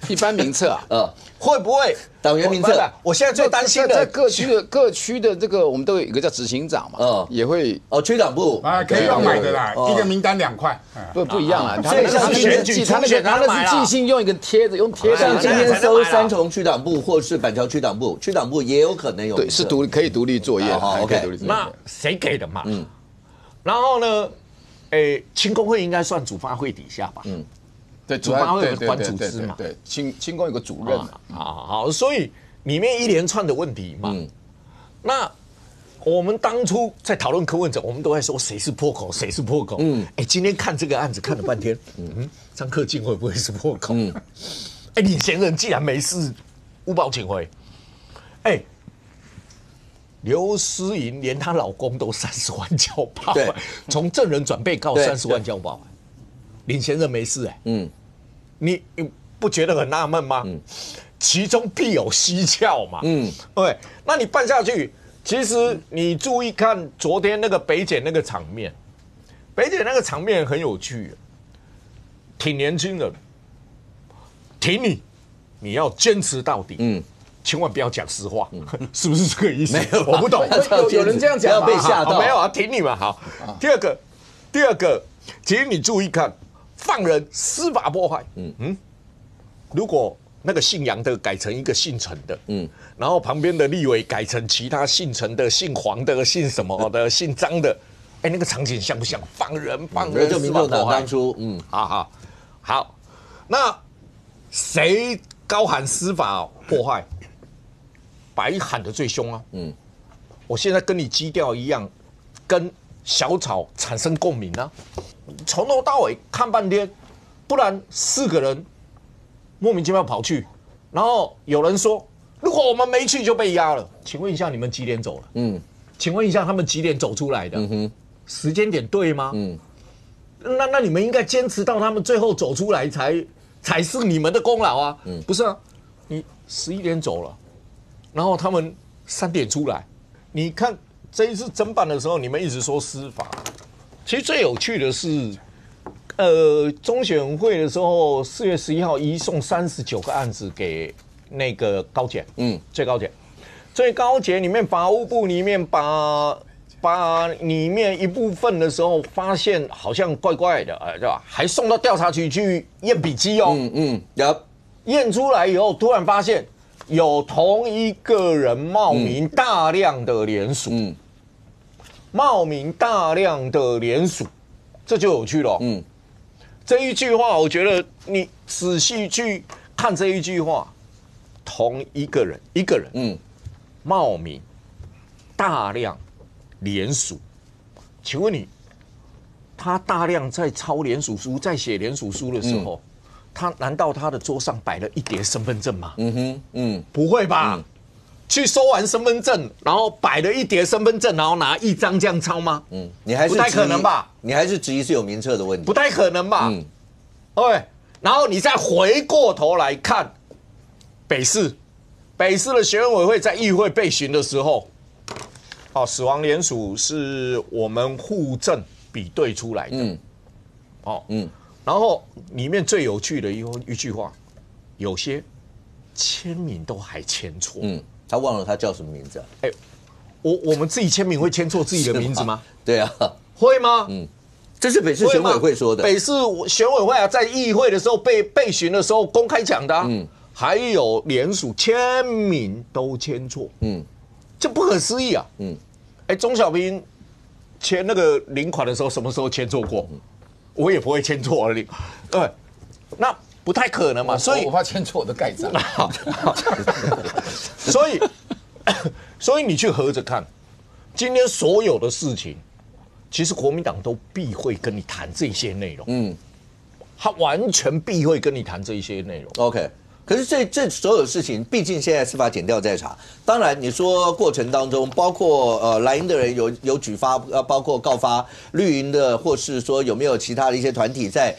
一般名册会不会党员名册？我现在最担心的，在各区的这个，我们都有一个叫执行长嘛，也会区党部可以用买的啦，一个名单2块，不一样啊。所以像选举，他那是寄信用一个贴着，用贴像今天搜3重区党部或是板桥区党部，区党部也有可能有，对，是可以独立作业。OK，那谁给的嘛？然后呢，青工会应该算主发会底下吧？对，主发会有个团组织嘛？对，青工有个主任嘛。好，所以里面一连串的问题嘛。那我们当初在讨论柯文哲，我们都在说谁是破口，谁是破口。今天看这个案子看了半天，张克进会不会是破口？领衔人既然没事，无保请回。刘诗莹连她老公都30万交保，从证人转被告30万交保，领衔人没事你不觉得很纳闷吗？其中必有蹊跷嘛。对，那你办下去，其实你注意看昨天那个北检那个场面，北检那个场面很有趣，挺年轻人，挺你要坚持到底。千万不要讲实话，是不是这个意思？没有，我不懂。有人这样讲，不要被吓到。没有啊，挺你们好。第二个，其实你注意看，放人司法迫害。如果那个姓杨的改成一个姓陈的，然后旁边的立委改成其他姓陈的、姓黄的、姓什么的、姓张的，那个场景像不像放人？就民众党当初，好，那谁高喊司法迫害？白喊的最凶啊！我现在跟你基调一样，跟小草产生共鸣啊！从头到尾看半天，不然4个人莫名其妙跑去，然后有人说，如果我们没去就被压了。请问一下，你们几点走了？请问一下，他们几点走出来的？时间点对吗？那你们应该坚持到他们最后走出来才是你们的功劳啊！不是啊，你11点走了。然后他们3点出来，你看这一次侦办的时候，你们一直说司法，其实最有趣的是，中选会的时候，4月11号移送39个案子给那个高检，最高检里面法务部里面把把里面一部分的时候发现好像怪怪的，对吧？还送到调查局去验笔迹哦。验出来以后，突然发现有同一个人冒名大量的联署，冒名大量的联署，这就有趣了。这一句话，我觉得你仔细去看这一句话，同一个人，冒名大量联署，请问你，他大量在抄联署书，在写联署书的时候，他难道他的桌上摆了一叠身份证吗？不会吧？去收完身份证，然后摆了一叠身份证，然后拿一张这样抄吗？你还是不太可能吧？你还是质疑是有名册的问题，不太可能吧？对，然后你再回过头来看北市的学生委员在议会备询的时候，死亡联署是我们户政比对出来的，然后里面最有趣的一句话，有些签名都还签错，他忘了他叫什么名字啊？我们自己签名会签错自己的名字吗？对啊，会吗？这是北市选委会说的。北市选委会在议会的时候备询的时候公开讲的，还有联署签名都签错，这不可思议啊！钟小平签那个领款的时候，什么时候签错过？我也不会签错了，对，那不太可能嘛。所以我怕签错我的盖章。所以你去合着看，今天所有的事情，其实国民党都避讳跟你谈这些内容，他完全避讳跟你谈这些内容。OK。可是这所有事情，毕竟现在司法检调在查。当然，你说过程当中，包括蓝营的人有举发，包括告发绿营的，或是说有没有其他的一些团体在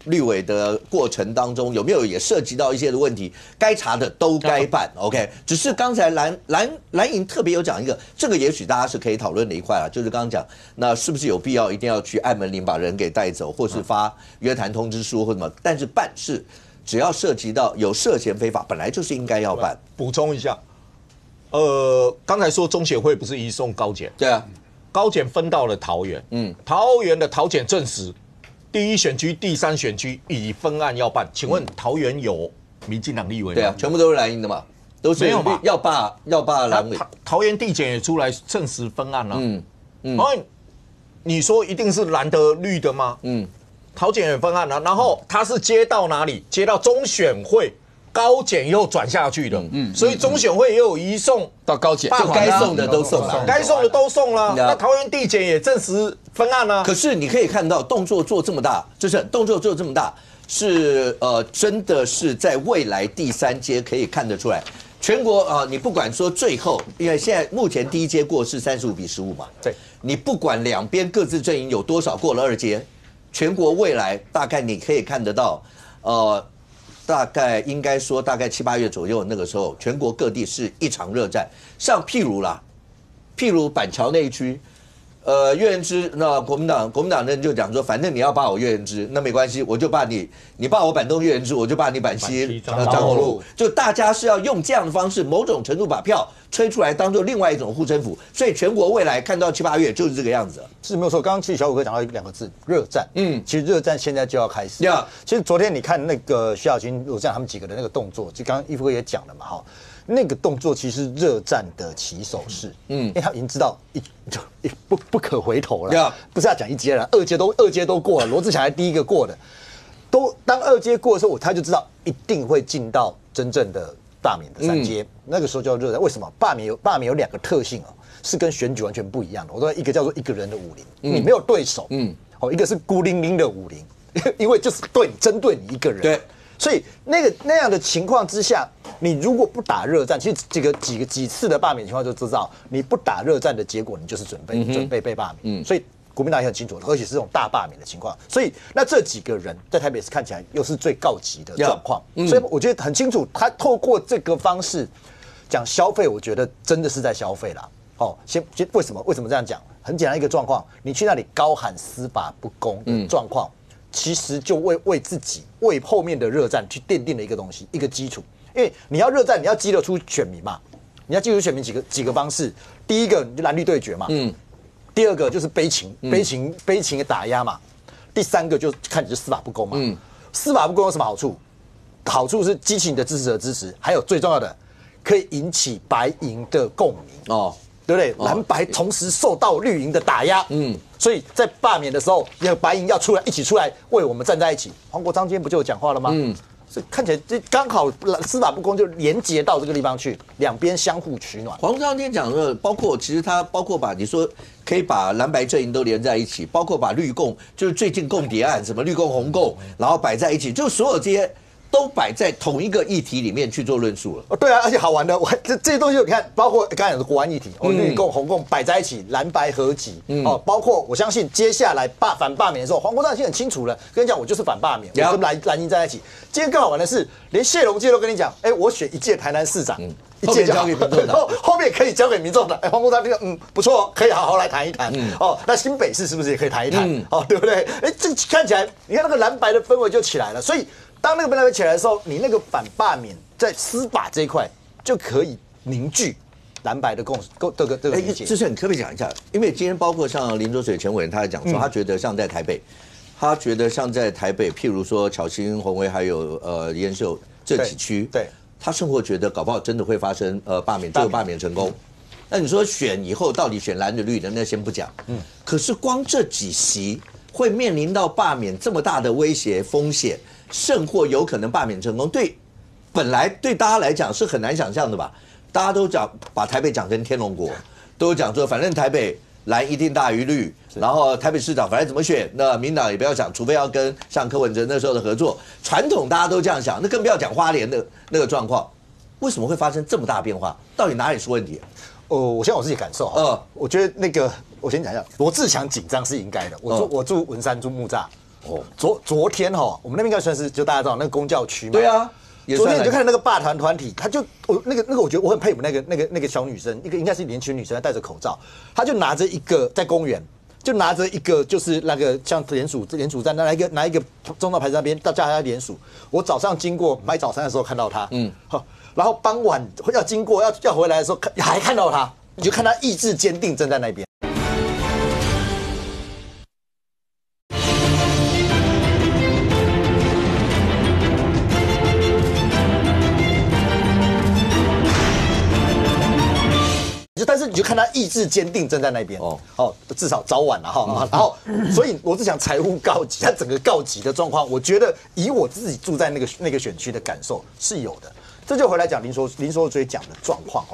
绿委的过程当中，有没有也涉及到一些的问题？该查的都该办。OK， 只是刚才蓝营特别有讲一个，这个也许大家是可以讨论的一块啦，就是刚刚讲，那是不是有必要一定要去按门铃把人给带走，或是发约谈通知书或什么？但是办事。只要涉及到有涉嫌非法，本来就是应该要办。补充一下，刚才说中协会不是移送高检？对啊，高检分到了桃园，桃园的桃检证实，第一选区、第三选区已分案要办。请问桃园有民进党立委吗？对啊，全部都是蓝营的嘛，都是要罢蓝委。桃园地检也出来证实分案了。然后你说一定是蓝的绿的吗？桃检也分案了，然后他是接到哪里？接到中选会，高检又转下去的，所以中选会也有移送到高检，就该送的都送了，该送的都送了。那桃园地检也证实分案了。可是你可以看到动作做这么大，就是动作做这么大，是真的是在未来第三阶可以看得出来。全国你不管说最后，因为现在目前第一阶过是35-15嘛，对，你不管两边各自阵营有多少过了二阶。全国未来大概你可以看得到，大概应该说大概7、8月左右那个时候，全国各地是一场热战。像譬如板桥那一区，岳元之，那国民党人就讲说，反正你要罢我岳元之，那没关系，我就罢你罢我板东岳元之，我就罢你板西张宏陆，就大家是要用这样的方式，某种程度把票吹出来，当做另外一种护身符。所以全国未来看到7、8月就是这个样子。是没有错，刚刚其实小虎哥讲到2个字，热战。其实热战现在就要开始。其实昨天你看那个徐小军、陆战他们几个的那个动作，就刚刚义夫哥也讲了嘛，哈。那个动作其实热战的起手式，因为他已经知道不可回头了，不是要讲一阶了，二阶都过了，罗志祥还第一个过的，当二阶过的时候，他就知道一定会进到真正的罢免的3阶，那个时候叫热战。为什么罢免有2个特性哦，是跟选举完全不一样的。我说一个叫做一个人的武林，你没有对手，一个是孤零零的武林，因为就是针对你一个人，对。所以那样的情况之下，你如果不打热战，其实几次的罢免情况就知道，你不打热战的结果，你就是准备被罢免。所以国民党也很清楚，而且是这种大罢免的情况。所以那这几个人在台北市看起来又是最告急的状况。所以我觉得很清楚，他透过这个方式讲消费，我觉得真的是在消费啦。先为什么这样讲？很简单一个状况，你去那里高喊司法不公的状况。其实就为自己为后面的热战去奠定了一个东西，一个基础。因为你要热战，你要激得出选民嘛，你要激得出选民几个方式。第一个蓝绿对决嘛，第二个就是悲情的打压嘛，第三个就看你是司法不公嘛，司法不公有什么好处？好处是激起你的支持者支持，还有最重要的，可以引起白银的共鸣哦。对不对？蓝白同时受到绿营的打压，所以在罢免的时候，那个白银要出来一起出来为我们站在一起。黄国昌今天不就有讲话了吗？所以看起来这刚好司法不公就连接到这个地方去，两边相互取暖。黄国昌今天讲的，其实他包括把你说可以把蓝白阵营都连在一起，包括把绿共就是最近共谍案什么绿共红共，然后摆在一起，就所有这些。都摆在同一个议题里面去做论述了。哦，对啊，而且好玩的，这些东西你看，包括刚才有的国安议题，绿共、红共摆在一起，蓝白合集，包括我相信接下来反罢免的时候，黄国昌已经很清楚了，跟你讲，我就是反罢免，我跟蓝营在一起。今天更好玩的是，连谢龙介都跟你讲，我选一届台南市长。一届交给民众党，后面可以交给民众党。黄国昌这个不错，可以好好来谈一谈。那新北市是不是也可以谈一谈？对不对？这看起来，你看那个蓝白的氛围就起来了，所以。当那个蓝白起来的时候，你那个反罢免在司法这一块就可以凝聚蓝白的这个理解。这是你可不可以讲一下？因为今天包括像林卓水前委员他在讲说，他觉得像在台北，譬如说巧芯、宏威还有延秀这几区，对，他生活觉得搞不好真的会发生罢免，最后罢免成功。那你说选以后到底选蓝的绿的，那先不讲。可是光这几席会面临到罢免这么大的威胁风险。甚或有可能罢免成功，本来对大家来讲是很难想象的吧？大家都讲把台北讲成天龙国，都讲说反正台北蓝一定大于绿，然后台北市长反正怎么选，那民党也不要想，除非要跟像柯文哲那时候的合作，传统大家都这样想，那更不要讲花莲的那个状况，为什么会发生这么大变化？到底哪里出问题？我先我自己感受哈，我觉得我先讲一下，罗志强紧张是应该的，我住文山住木栅。昨天我们那边应该算是就大家知道那个公教区嘛。对啊，昨天你就看那个霸团体，他就那个我觉得我很佩服那个小女生，应该是年轻女生，戴着口罩，她就拿着一个在公园，就拿着一个就是那个像联署站拿一个中道牌子那边，大家要联署。我早上经过买早餐的时候看到她，然后傍晚要经过要回来的时候还看到她，你就看她意志坚定站在那边。但是你就看他意志坚定站在那边至少早晚了哈。然后，所以罗志祥财务告急，他整个告急的状况，我觉得以我自己住在那个选区的感受是有的。这就回来讲林说追讲的状况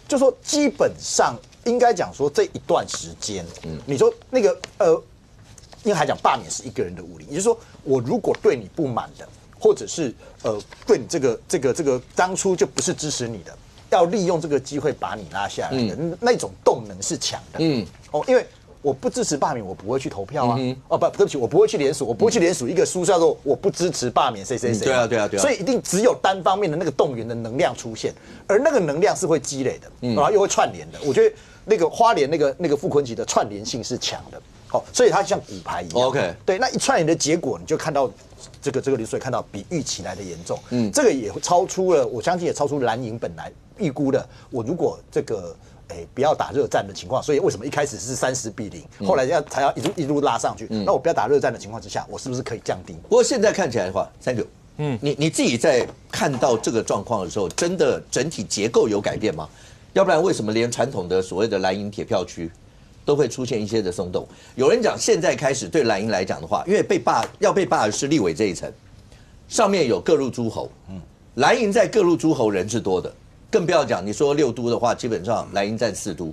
就说基本上应该讲说这一段时间，你说那个因为还讲罢免是一个人的武力，也就是说我如果对你不满的，或者是对你这个当初就不是支持你的。要利用这个机会把你拉下来的那种动能是强的，因为我不支持罢免，我不会去投票啊，对不起，我不会去联署，我不会去联署一个书叫做我不支持罢免谁，对啊，所以一定只有单方面的那个动员的能量出现，而那个能量是会积累的，然后又会串联的。我觉得那个花莲那个傅昆萁的串联性是强的，所以它像骨牌一样。OK， 对，那一串联的结果，你就看到。这个林水看到比预期来的严重，这个也超出了，我相信也超出蓝营本来预估的。我如果这个不要打热战的情况，所以为什么一开始是30-0，后来才要一路拉上去？那我不要打热战的情况之下，我是不是可以降低？不过现在看起来的话，39，你自己在看到这个状况的时候，真的整体结构有改变吗？要不然为什么连传统的所谓的蓝营铁票区？都会出现一些的松动。有人讲，现在开始对蓝营来讲的话，因为要被罢的是立委这一层，上面有各路诸侯，蓝营在各路诸侯人是多的，更不要讲你说6都的话，基本上蓝营占4都，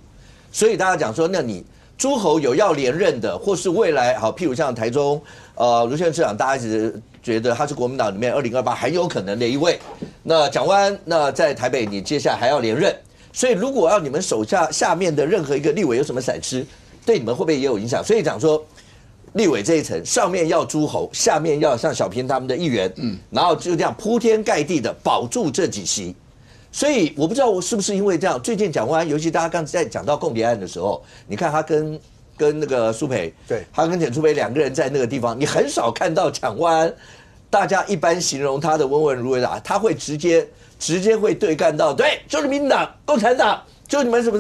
所以大家讲说，那你诸侯有要连任的，或是未来好，譬如像台中，卢秀燕市长，大家一直觉得他是国民党里面2028很有可能的一位。那蒋万安，那在台北你接下来还要连任。所以，如果要你们手下面的任何一个立委有什么闪失，对你们会不会也有影响？所以讲说，立委这一层上面要诸侯，下面要像小平他们的议员，然后就这样铺天盖地的保住这几席。所以我不知道我是不是因为这样，最近蒋万安，尤其大家刚才在讲到共谍案的时候，你看他跟那个苏培，对，他跟简书培2个人在那个地方，你很少看到蒋万安，大家一般形容他的温文儒雅，他会直接会对干到，对，就是民进党、共产党，就你们什么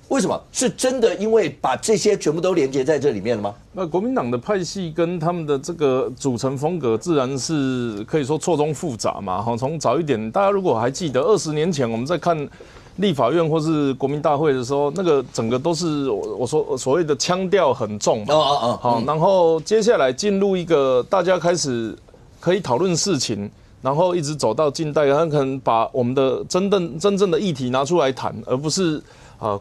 为什么？是真的因为把这些全部都连接在这里面了吗？那国民党的派系跟他们的这个组成风格，自然是可以说错综复杂嘛。哈，从早一点，大家如果还记得20年前我们在看立法院或是国民大会的时候，那个整个都是我说所谓的腔调很重嘛。好，然后接下来进入一个大家开始可以讨论事情。然后一直走到近代，他可能把我们的真正的议题拿出来谈，而不是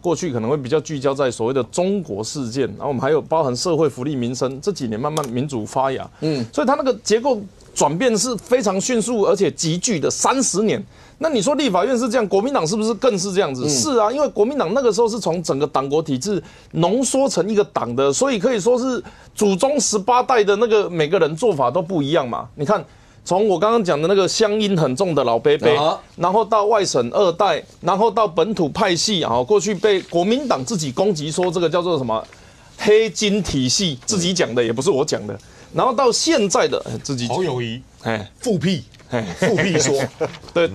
过去可能会比较聚焦在所谓的中国事件，然后我们还有包含社会福利民生，这几年慢慢民主发芽，所以它那个结构转变是非常迅速而且急剧的30年。那你说立法院是这样，国民党是不是更是这样子？是啊，因为国民党那个时候是从整个党国体制浓缩成一个党的，所以可以说是祖宗18代的那个每个人做法都不一样嘛。你看。从我刚刚讲的那个乡音很重的老伯伯，然后到外省2代，然后到本土派系啊，过去被国民党自己攻击说这个叫做什么黑金体系，自己讲的也不是我讲的，然后到现在的自己侯友宜，复辟说，对，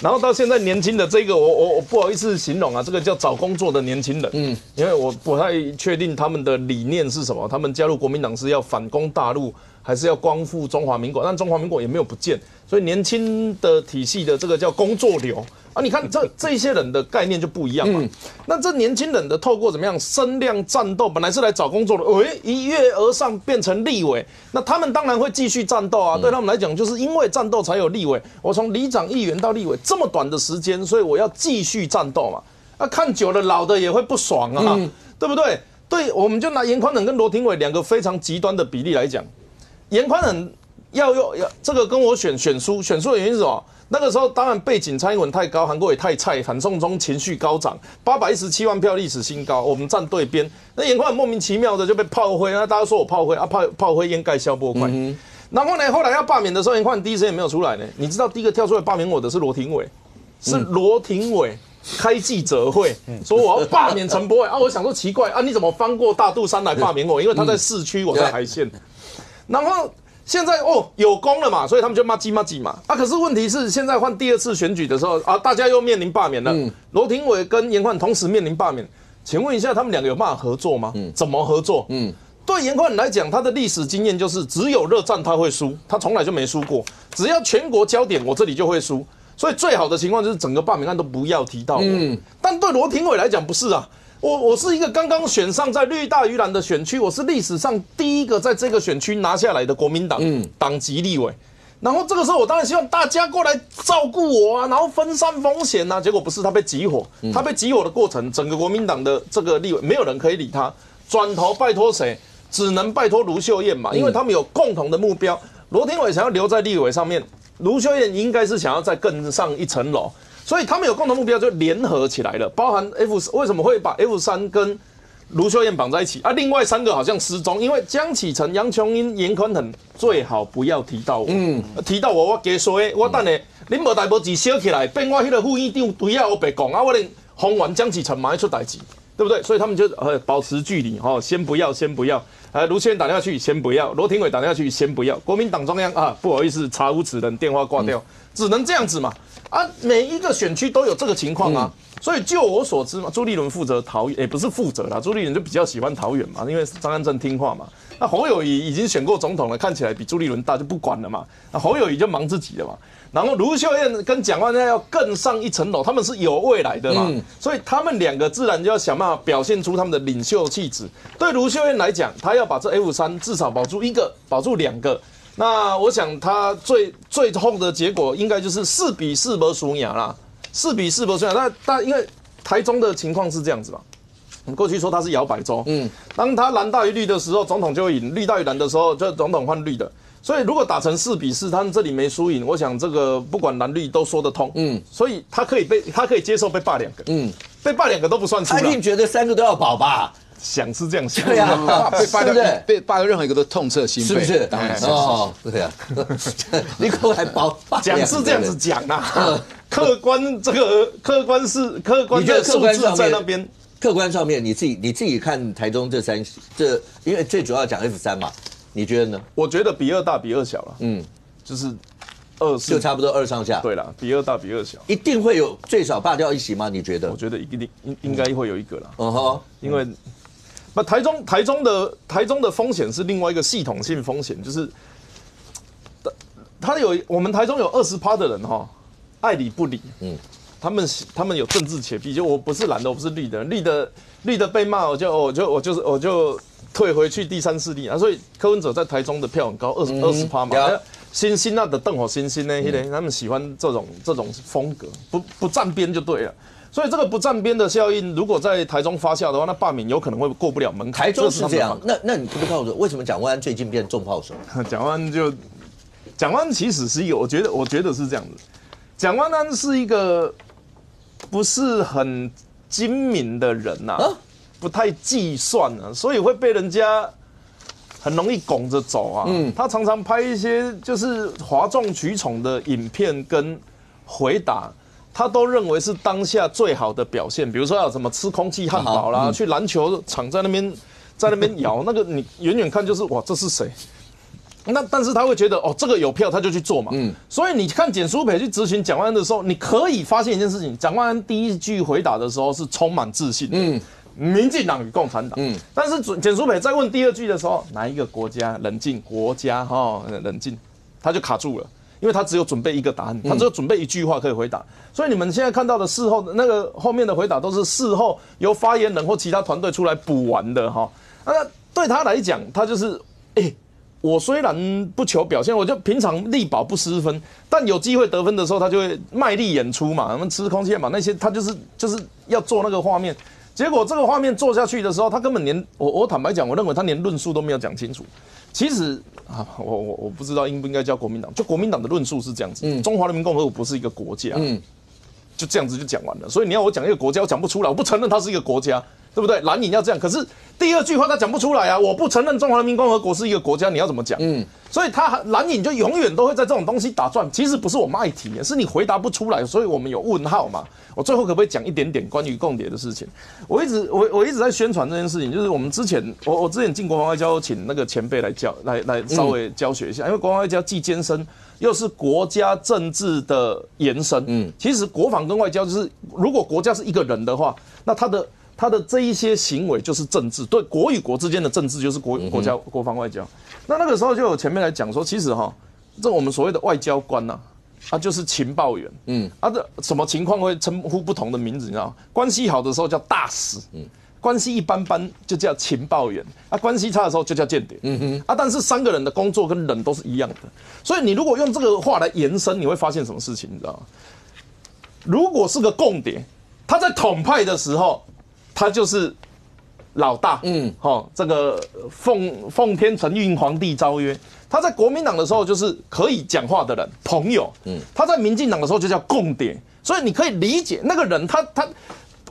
然后到现在年轻的这个我不好意思形容啊，这个叫找工作的年轻人，因为我不太确定他们的理念是什么，他们加入国民党是要反攻大陆。还是要光复中华民国，但中华民国也没有不见，所以年轻的体系的这个叫工作流啊，你看这些人的概念就不一样嘛。那这年轻人的透过怎么样声量战斗，本来是来找工作的，一跃而上变成立委，那他们当然会继续战斗啊。对他们来讲，就是因为战斗才有立委。我从里长、议员到立委这么短的时间，所以我要继续战斗嘛。啊，看久了老的也会不爽啊，对不对？对，我们就拿严宽恒跟罗廷伟2个非常极端的比例来讲。严宽恒要这个跟我选书的原因是什么？那个时候当然背景蔡英文太高，韩国也太菜，反送中情绪高涨，817万票历史新高，我们站对边。那严宽恒莫名其妙的就被炮灰，那大家说我炮灰啊，炮灰掩盖消波快。然后呢，后来要罢免的时候，严宽恒第一时间也没有出来呢。你知道第一个跳出来罢免我的是罗廷伟，是罗廷伟开记者会说我要罢免陈柏惟啊，我想说奇怪啊，你怎么翻过大肚山来罢免我？因为他在市区，我在海线。然后现在有功了嘛，所以他们就骂鸡嘛啊！可是问题是现在换第2次选举的时候啊，大家又面临罢免了。罗廷伟跟严宽恒同时面临罢免，请问一下，他们2个有办法合作吗？怎么合作？对严宽恒来讲，他的历史经验就是只有热战他会输，他从来就没输过。只要全国焦点，我这里就会输。所以最好的情况就是整个罢免案都不要提到我。但对罗廷伟来讲不是啊。我是一个刚刚选上在绿大于蓝的选区，我是历史上第一个在这个选区拿下来的国民党党籍立委。然后这个时候我当然希望大家过来照顾我啊，然后分散风险啊。结果不是，他被集火，他被集火的过程，整个国民党的这个立委没有人可以理他，转头拜托谁？只能拜托卢秀燕嘛，因为他们有共同的目标。罗廷伟想要留在立委上面，卢秀燕应该是想要再更上一层楼。所以他们有共同目标，就联合起来了，包含 为什么会把 F3跟卢秀燕绑在一起啊？另外3个好像失踪，因为江启臣、杨琼英、严宽恒最好不要提到我，提到我加说，我等下恁无代无志烧起来，变我迄个副院长对啊，我白讲啊，我连洪完江启臣嘛会出代志，对不对？所以他们就保持距离，先不要。卢秀燕打电话去，先不要；罗廷伟打电话去，先不要。国民党中央啊，不好意思，查无此人，电话挂掉，只能这样子嘛。啊，每一个选区都有这个情况啊，所以就我所知嘛，朱立伦负责桃园，不是负责啦，朱立伦就比较喜欢桃园嘛，因为张安正听话嘛。那侯友宜已经选过总统了，看起来比朱立伦大，就不管了嘛。那侯友宜就忙自己的嘛。然后卢秀燕跟蒋万安要更上一层楼，他们是有未来的嘛，所以他们2个自然就要想办法表现出他们的领袖气质。对卢秀燕来讲，她要把这 F3至少保住1个，保住2个。那我想他最后的结果应该就是4-4没输赢啦，4-4没输赢。但因为台中的情况是这样子嘛，过去说他是摇摆州，当他蓝大于绿的时候，总统就会赢；绿大于蓝的时候，就总统换绿的。所以如果打成4-4，他们这里没输赢，我想这个不管蓝绿都说得通。所以他可以接受被罢2个，被罢2个都不算输了。他一定觉得3个都要保吧？想是这样想，对啊，被罢的任何一个都痛彻心扉，是不是？当然是对啊，你给我还保讲是这样子讲啊，客观是数字在那边。客观上面，你自己看台中这因为最主要讲 F3嘛，你觉得呢？我觉得比2大比2小了，就是2就差不多2上下。对了，比2大，比2小。一定会有最少罢掉1席吗？你觉得？我觉得应该会有一个啦。嗯哼，因为台中的风险是另外一个系统性风险，就是我们台中有20%的人哈，爱理不理。他们有政治洁癖，就我不是蓝的，我不是绿的，绿的被骂，我就退回去第3势力啊。所以柯文哲在台中的票很高，20%嘛。新那的邓火新呢，他们喜欢这种风格，不站边就对了。所以这个不站边的效应，如果在台中发酵的话，那罢免有可能会过不了门槛。台中是这样，那你可不可以告诉我，为什么蒋万安最近变重炮手？蒋万安其实是一个，我觉得是这样子。蒋万安是一个不是很精明的人呐、不太计算啊，所以会被人家很容易拱着走啊。他常常拍一些就是哗众取宠的影片跟回答，他都认为是当下最好的表现。比如说要什么吃空气汉堡啦，去篮球场在那边摇，那个你远远看就是哇，这是谁？但是他会觉得这个有票他就去做嘛。所以你看简舒培去质询蒋万安的时候，你可以发现一件事情：蒋万安第一句回答的时候是充满自信的。民进党与共产党。但是简舒培在问第2句的时候，哪一个国家？冷静，国家冷静，他就卡住了，因为他只有准备一个答案，他只有准备1句话可以回答。所以你们现在看到的事后的那个后面的回答都是事后由发言人或其他团队出来补完的哈。那对他来讲，他就是我虽然不求表现，我就平常力保不失分，但有机会得分的时候，他就会卖力演出嘛。他们吃空气嘛，那些他就是要做那个画面。结果这个画面做下去的时候，他根本连我坦白讲，我认为他连论述都没有讲清楚。其实我不知道应不应该叫国民党，就国民党的论述是这样子：中华人民共和国不是一个国家，就这样子就讲完了。所以你要我讲一个国家，我讲不出来，我不承认它是一个国家。对不对？蓝营要这样，可是第2句话他讲不出来啊！我不承认中华人民共和国是一个国家，你要怎么讲？所以蓝营就永远都会在这种东西打转。其实不是我们爱提，是你回答不出来，所以我们有问号嘛。我最后可不可以讲一点点关于共谍的事情？我一直在宣传这件事情，就是我们之前我之前进国防外交，请那个前辈来稍微教学一下，因为国防外交既艰深，又是国家政治的延伸。其实国防跟外交就是，如果国家是一个人的话，那他的这一些行为就是政治，对国与国之间的政治就是国家国防外交。那个时候就有前面来讲说，其实这我们所谓的外交官呐，他就是情报员。的什么情况会称呼不同的名字？你知道吗？关系好的时候叫大使，关系一般般就叫情报员，关系差的时候就叫间谍。但是3个人的工作跟人都是一样的，所以你如果用这个话来延伸，你会发现什么事情？你知道吗？如果是个共谍，他在统派的时候，他就是老大，这个奉天承运，皇帝诏曰。他在国民党的时候就是可以讲话的人，朋友。他在民进党的时候就叫共谍，所以你可以理解那个人，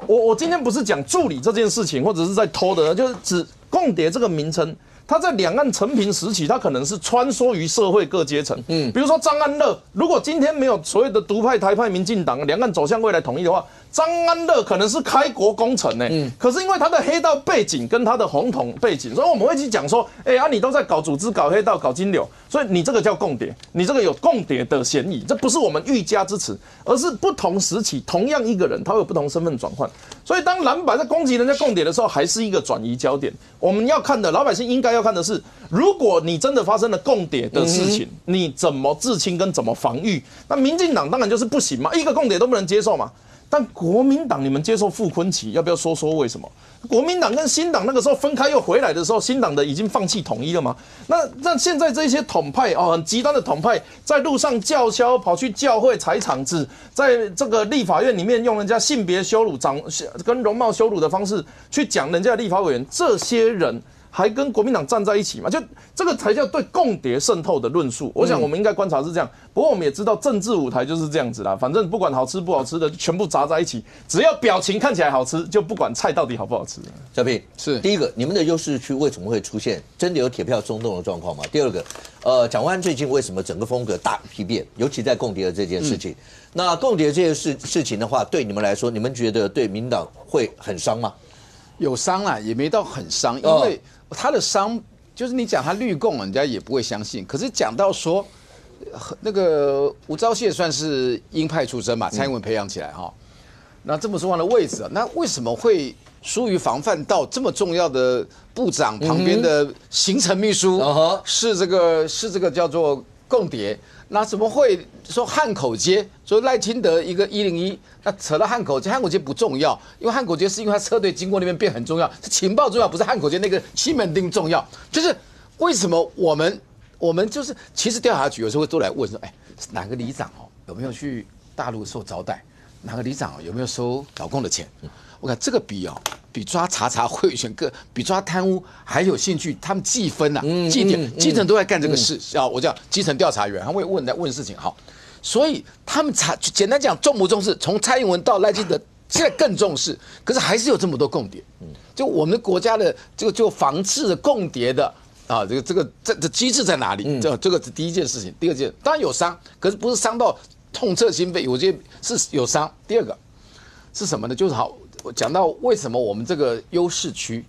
我今天不是讲助理这件事情，或者是在偷的，就是指共谍这个名称。他在两岸成平时期，他可能是穿梭于社会各阶层。比如说张安乐，如果今天没有所谓的独派、台派、民进党，两岸走向未来统一的话，张安乐可能是开国功臣可是因为他的黑道背景跟他的红统背景，所以我们会去讲说，你都在搞组织、搞黑道、搞金流，所以你这个叫共谍，你这个有共谍的嫌疑，这不是我们欲加之词，而是不同时期同样一个人，他会有不同身份转换。所以当蓝白在攻击人家共谍的时候，还是一个转移焦点。我们要看的，老百姓应该要看的是，如果你真的发生了共谍的事情，你怎么自清跟怎么防御？那民进党当然就是不行嘛，一个共谍都不能接受嘛。但国民党你们接受傅昆萁，要不要说为什么？国民党跟新党那个时候分开又回来的时候，新党的已经放弃统一了吗？那现在这些统派很极端的统派，在路上叫嚣，跑去教会踩场子，在这个立法院里面用人家性别羞辱、跟容貌羞辱的方式去讲人家的立法委员，这些人还跟国民党站在一起嘛？就这个才叫对共谍渗透的论述。我想我们应该观察是这样，不过我们也知道政治舞台就是这样子啦。反正不管好吃不好吃的，全部砸在一起，只要表情看起来好吃，就不管菜到底好不好吃。小平是第一个，你们的优势区为什么会出现真的有铁票松动的状况吗？第二个，蒋万安最近为什么整个风格大批变，尤其在共谍的这件事情？那共谍这件事情的话，对你们来说，你们觉得对民党会很伤吗？有伤啦，也没到很伤，因为他的伤就是你讲他绿共，人家也不会相信。可是讲到说，那个吴钊燮算是鹰派出身嘛，蔡英文培养起来哈。那这么重要的位置啊，那为什么会疏于防范到这么重要的部长旁边的行程秘书是这个叫做共谍？那怎么会说汉口街？说赖清德一个101，那扯到汉口街，汉口街不重要，因为汉口街是因为他车队经过那边变很重要，是情报重要，不是汉口街那个西门町重要。就是为什么我们就是其实调查局有时候都来问说，哎，哪个里长有没有去大陆受招待？哪个里长有没有收老公的钱？我看这个比抓查贿选比抓贪污还有兴趣，他们计分啊，计点，基层都在干这个事。我叫基层调查员，他会问事情。好，所以他们简单讲重不重视？从蔡英文到赖清德，现在更重视，可是还是有这么多共谍。就我们国家的这个就防治共谍的啊，这机制在哪里？这个是第一件事情。第二件当然有伤，可是不是伤到痛彻心扉，我觉得是有伤。第二个是什么呢？就是我讲到为什么我们这个优势区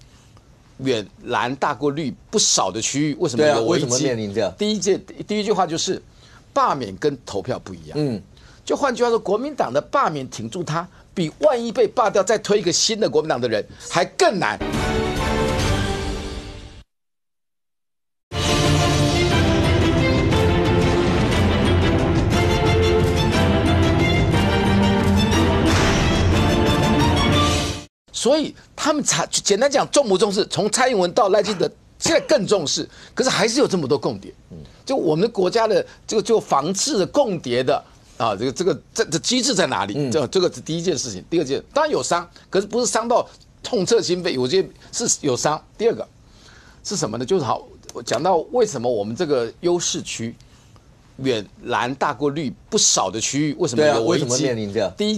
远蓝大过绿不少的区域，为什么有危机？为什么面临这样？第一句话就是罢免跟投票不一样。就换句话说，国民党的罢免挺住他，比万一被罢掉再推一个新的国民党的人还更难。所以他们简单讲重不重视？从蔡英文到赖清德，现在更重视，可是还是有这么多共谍。就我们国家的这个就防治共谍的啊，这机制在哪里？这个是第一件事情。第二件当然有伤，可是不是伤到痛彻心扉，我觉得是有伤。第二个是什么呢？就是我讲到为什么我们这个优势区远蓝大过绿不少的区域，为什么有危机？为什么面临这样？第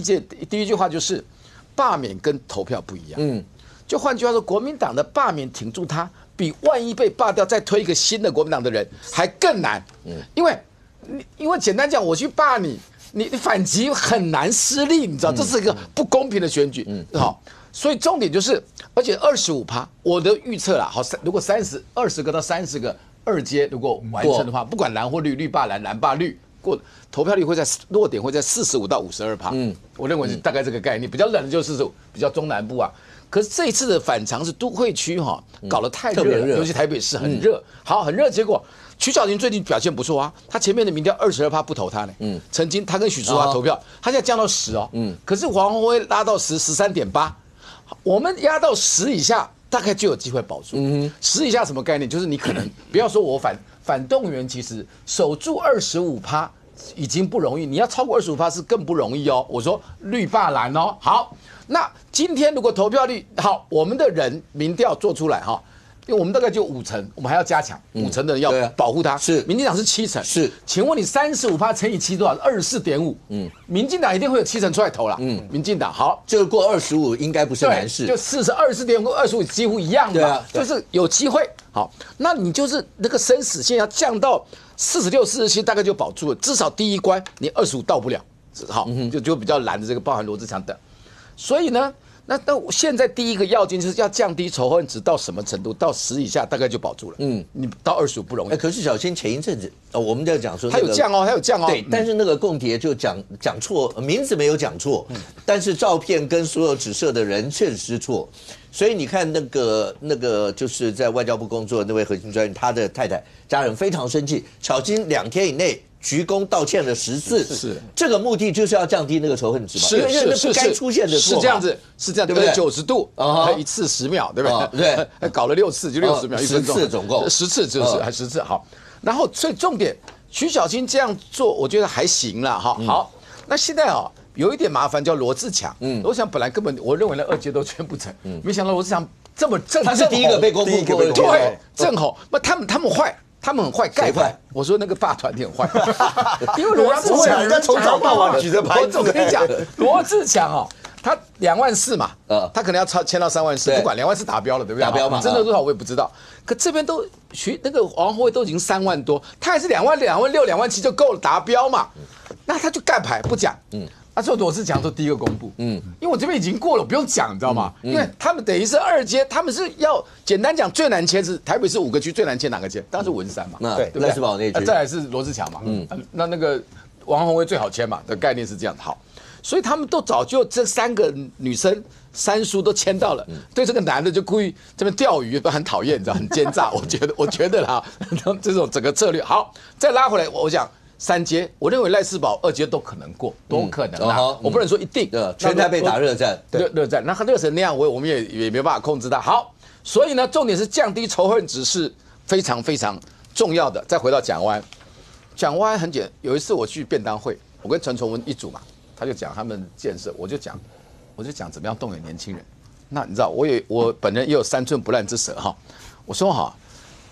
一句话就是罢免跟投票不一样。就换句话说，国民党的罢免挺住他，比万一被罢掉再推一个新的国民党的人还更难。因为简单讲，我去罢你反击很难施力，你知道，这是一个不公平的选举。好，所以重点就是，而且25%，我的预测啦，好，如果20个到30个二阶如果完成的话，不管蓝或绿，绿罢蓝，蓝罢绿。过投票率会在落点会在45%到52%，我认为是大概这个概念。比较冷的就是比较中南部啊，可是这一次的反常是都会区搞得太热了，尤其台北市很热，很热。结果徐小琴最近表现不错啊，他前面的民调22%不投他呢，曾经他跟许淑华投票，他现在降到10哦，可是黄鸿辉拉到13.8，我们压到10以下，大概就有机会保住。10以下什么概念？就是你可能不要说我反动员，其实守住25%已经不容易，你要超过25%是更不容易哦。我说绿罢蓝哦。好，那今天如果投票率好，我们的人民调做出来因为我们大概就5成，我们还要加强5成的人要保护他。是，民进党是7成。是，请问你35%乘以7多少？24.5。民进党一定会有7成出来投了。民进党好，这个过25应该不是难事。就24.5跟25几乎一样嘛，就是有机会。好，那你就是那个生死线要降到46、47，大概就保住了，至少第一关你25到不了。好，就比较难的这个，包含罗志强等。所以呢，那现在第一个要紧就是要降低仇恨值到什么程度？到10以下大概就保住了。你到25不容易。可是小新前一阵子我们在讲说，他有降哦，他有降哦。对，但是那个共谍就讲错，名字没有讲错，但是照片跟所有指涉的人确实是错。所以你看那个就是在外交部工作的那位核心专员，他的太太家人非常生气，小金2天以内鞠躬道歉了10次，是这个目的就是要降低那个仇恨值嘛，因为那不该出现的错，是这样子，对不对？90度一次10秒，对不对？对，搞了6次就60秒，1分钟，10次总共10次就是还10次好。然后所以重点，徐小青这样做，我觉得还行啦哈。好，那现在有一点麻烦，叫罗志强。罗志强本来根本我认为那2阶都全不成，没想到罗志强这么正，他是第一个被公布过的，对，正好，那他们坏。他们很坏，盖牌。我说那个霸团体很坏，因为罗志强人家从早到晚举着牌子。我跟你讲，罗志强他24000嘛，他可能要签到34000，不管24000达标了，对不对？达标嘛，真的多少我也不知道。可这边都那个王宏威都已经3万多，他还是26000、27000、27000就够了达标嘛？那他就盖牌不讲。说罗志强说第一个公布，因为我这边已经过了，不用讲，你知道吗？因为他们等于是2阶，他们是要简单讲最难签是台北市5个区最难签哪个签？当然是文山嘛，对不对？赖士葆那区，再来是罗志强嘛，那个王宏威最好签嘛，的概念是这样。好，所以他们都早就这3个女生3叔都签到了，对这个男的就故意这边钓鱼，很讨厌，你知道，很奸诈。我觉得啦，这种整个策略好，再拉回来，我讲。3阶，我认为赖士葆2阶都可能过，都可能啦。我不能说一定。全台北打热战，热战，那他热成那样，我们也没办法控制他。好，所以呢，重点是降低仇恨值是非常非常重要的。再回到蒋万安很简，有一次我去便当会，我跟陈崇文一组嘛，他就讲他们建设，我就讲怎么样动员年轻人。那你知道，我本人也有3寸不烂之舌哈。我说哈，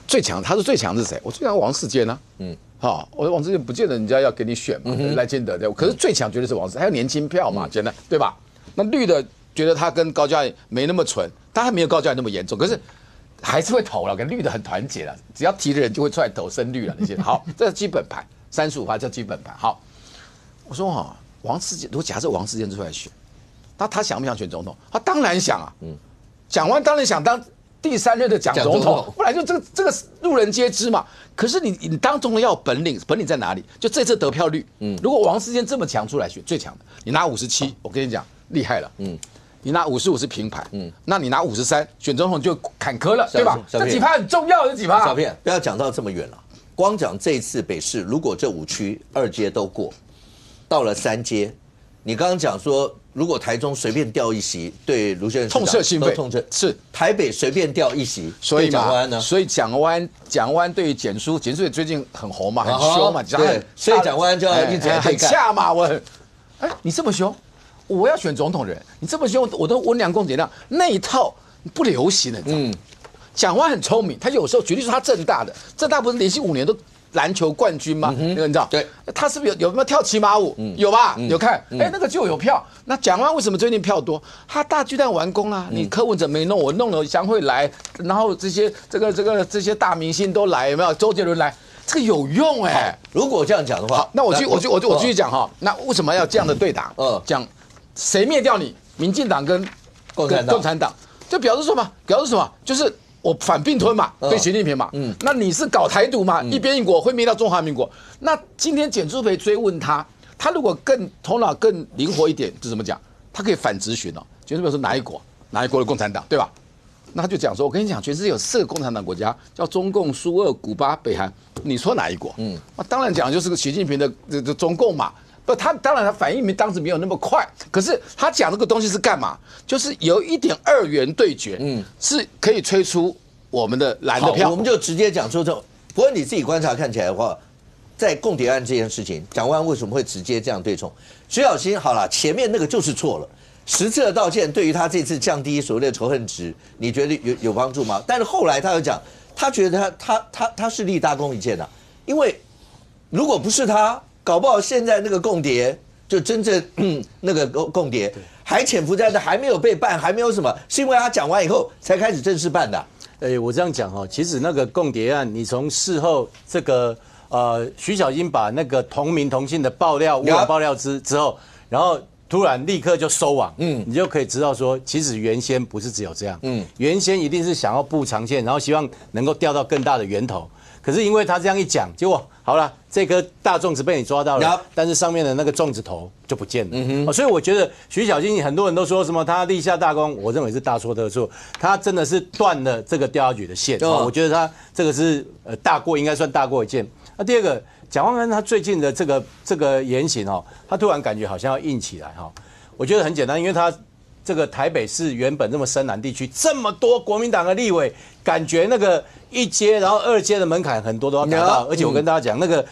最强，他说最强是谁？我最强王世坚啊，好，我说王世坚不见得人家要给你选嘛，赖清德对，可是最强绝对是王世坚，还有年轻票嘛，简单对吧？那绿的觉得他跟高嘉瑜没那么纯，但他没有高嘉瑜那么严重，可是还是会投了，跟绿的很团结了，只要提的人就会出来投深绿了那些。好，这是基本盘，35%叫基本盘。好，我说哈，王世坚，如果假设王世坚出来选，那他想不想选总统？他当然想啊，蒋万当然想当第3任的蒋总统，不然就这个路人皆知嘛。可是你当总统要有本领，本领在哪里？就这次得票率，如果王世坚这么强出来选，最强的，你拿57，我跟你讲厉害了，你拿55是平盘，那你拿53选总统就坎坷了，对吧？这几趴很重要，这几趴。小片不要讲到这么远了，光讲这一次北市，如果这5区2阶都过，到了3阶，你刚刚讲说。如果台中随便调一席，对卢秀燕痛彻心扉，痛彻是台北随便调一席，所以蒋万安呢？所以蒋万安对于简书也最近很红嘛，很凶嘛，对，所以蒋万安就要一直很恰嘛，你这么凶，我要选总统人，你这么凶，我都温良恭俭让，那一套不流行了，你知道吗？蒋万安很聪明，他有时候举例说他政大不是连续5年都。篮球冠军吗？那个你知道？对，他是不是有没有跳骑马舞？有吧？有看？那个就有票。那蒋万安为什么最近票多？他大巨蛋完工啦，你柯文哲没弄，我弄了，将会来，然后这些大明星都来，有没有？周杰伦来，这个有用哎。如果这样讲的话，那我继续讲哈。那为什么要这样的对打？讲谁灭掉你？民进党跟共产党，就表示什么？就是。我反并吞嘛，对习近平嘛，那你是搞台独嘛，一边一国会灭掉中华民国。那今天简书培追问他如果更头脑更灵活一点，就怎么讲？他可以反质询哦。简书培说哪一国的共产党，对吧？那他就讲说，我跟你讲，全世界有4个共产党国家，叫中共、苏俄、古巴、北韩，你说哪一国？那当然讲就是个习近平的中共嘛。不，他当然他反应当时没有那么快，可是他讲这个东西是干嘛？就是有一点2元对决，是可以吹出我们的蓝的票。我们就直接讲说这。不过你自己观察看起来的话，在共谍案这件事情，蒋万安为什么会直接这样对冲？徐小新好了，前面那个就是错了，10次的道歉对于他这次降低所谓的仇恨值，你觉得有帮助吗？但是后来他又讲，他觉得他是立大功一件的，因为如果不是他。搞不好现在那个共谍就真正那个共谍还潜伏在那，还没有被办，还没有什么，是因为他讲完以后才开始正式办的。我这样讲哈，其实那个共谍案，你从事后这个徐小英把那个同名同姓的爆料污染爆料之后，然后突然立刻就收网，你就可以知道说，其实原先不是只有这样，原先一定是想要布长线，然后希望能够调到更大的源头。可是因为他这样一讲，结果好了，这颗大粽子被你抓到了，但是上面的那个粽子头就不见了。所以我觉得徐小新很多人都说什么他立下大功，我认为是大错特错。他真的是断了这个调查局的线，我觉得他这个是大过，应该算大过一件。那第二个，蒋万安他最近的这个言行他突然感觉好像要硬起来我觉得很简单，因为他。这个台北市原本这么深南地区，这么多国民党的立委，感觉那个1阶然后2阶的门槛很多都要达到，而且我跟大家讲，那个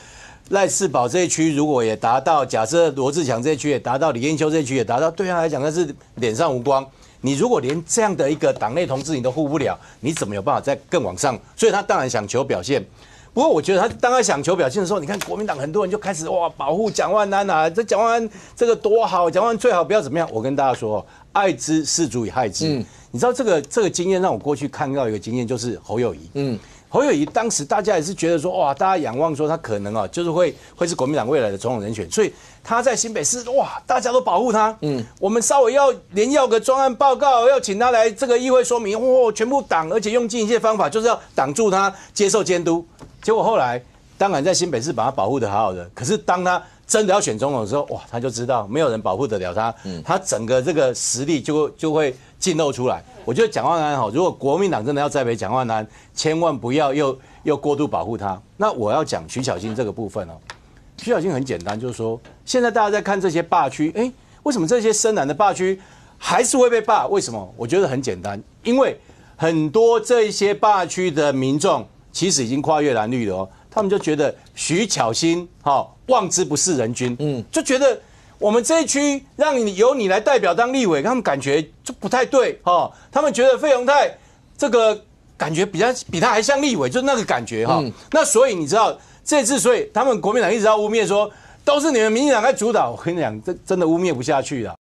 赖士葆这一区如果也达到，假设罗志强这一区也达到，李彦秋这一区也达到，对他来讲那是脸上无光。你如果连这样的一个党内同志你都护不了，你怎么有办法再更往上？所以他当然想求表现。不过我觉得他当他想求表现的时候，你看国民党很多人就开始保护蒋万安啊，这蒋万安这个多好，蒋万安最好不要怎么样。我跟大家说，爱之是足以害之。你知道这个经验让我过去看到一个经验，就是侯友宜。侯友宜当时大家也是觉得说，哇，大家仰望说他可能就是会是国民党未来的总统人选，所以他在新北市，哇，大家都保护他。我们稍微连要个专案报告，要请他来这个议会说明，全部挡，而且用尽一切方法，就是要挡住他接受监督。结果后来，当然在新北市把他保护得好好的，可是当他真的要选总统的时候，哇，他就知道没有人保护得了他，他整个这个实力就会尽露出来。我觉得蒋万安如果国民党真的要栽培蒋万安，千万不要又过度保护他。那我要讲徐小新这个部分徐小新很简单，就是说现在大家在看这些霸区，为什么这些深蓝的霸区还是会被霸？为什么？我觉得很简单，因为很多这些霸区的民众其实已经跨越蓝绿了他们就觉得徐巧芯望之不是人君，就觉得我们这一区由你来代表当立委，他们感觉就不太对他们觉得费鸿泰这个感觉比他还像立委，就是那个感觉那所以你知道这次，所以他们国民党一直要污蔑说都是你们民进党在主导，我跟你讲，这真的污蔑不下去了。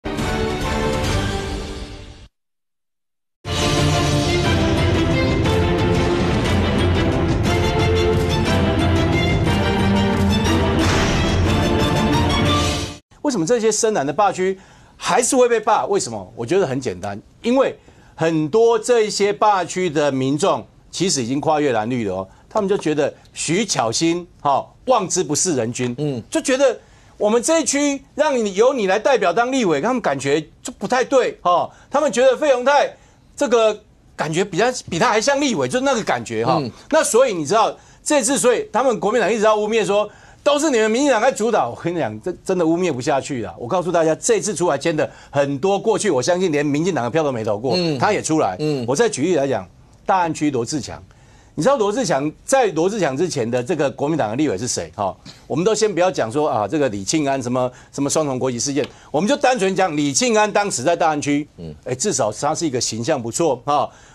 为什么这些深蓝的霸区还是会被霸？为什么？我觉得很简单，因为很多这些霸区的民众其实已经跨越蓝绿了他们就觉得徐巧芯望之不是人君，就觉得我们这一区由你来代表当立委，他们感觉就不太对他们觉得费鸿泰这个感觉比他还像立委，就是那个感觉那所以你知道这次，所以他们国民党一直要污蔑说都是你们民进党在主导，我跟你讲，这真的污蔑不下去了。我告诉大家，这次出来签的很多，过去我相信连民进党的票都没投过，他也出来。我再举例来讲，大安区罗智强，你知道在罗智强之前的这个国民党的立委是谁？我们都先不要讲说这个李庆安什么双重国籍事件，我们就单纯讲李庆安当时在大安区，至少他是一个形象不错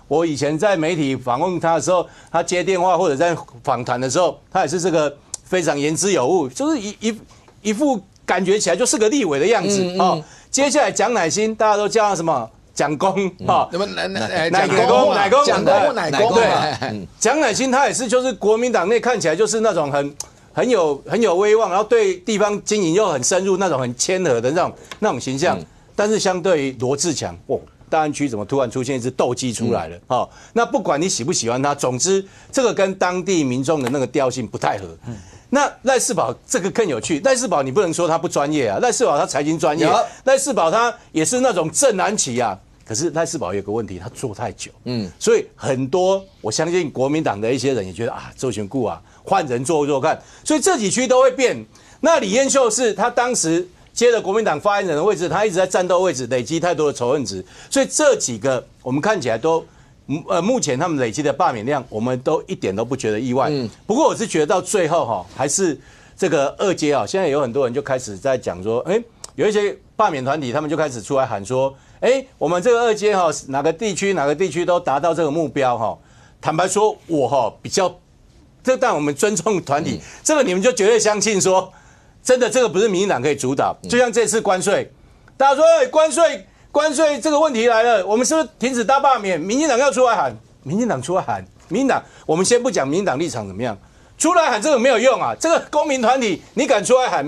我以前在媒体访问他的时候，他接电话或者在访谈的时候，他也是这个非常言之有物，就是一副感觉起来就是个立委的样子接下来蒋乃馨，大家都叫他什么？蒋公什么乃公对，蒋乃馨他也是就是国民党内看起来就是那种很有威望，然后对地方经营又很深入那种很谦和的那种形象，但是相对于罗智强，大安区怎么突然出现一只斗鸡出来了那不管你喜不喜欢他，总之这个跟当地民众的那个调性不太合。那赖士葆这个更有趣，赖士葆你不能说他不专业赖士葆他财经专业，赖士葆他也是那种正蓝旗可是赖士葆有个问题，他做太久，所以很多我相信国民党的一些人也觉得周选固换人做看，所以这几区都会变。那李彦秀是他当时接了国民党发言人的位置，他一直在战斗位置，累积太多的仇恨值，所以这几个我们看起来都。目前他们累积的罢免量，我们都一点都不觉得意外。不过我是觉得到最后还是这个二阶现在有很多人就开始在讲说，有一些罢免团体他们就开始出来喊说，我们这个二阶哪个地区都达到这个目标坦白说，我比较，但我们尊重团体，这个你们就绝对相信说，真的这个不是民进党可以主导。就像这次关税，大家说关税这个问题来了，我们是不是停止大罢免？民进党要出来喊，民进党，我们先不讲民进党立场怎么样，出来喊这个没有用这个公民团体你敢出来喊，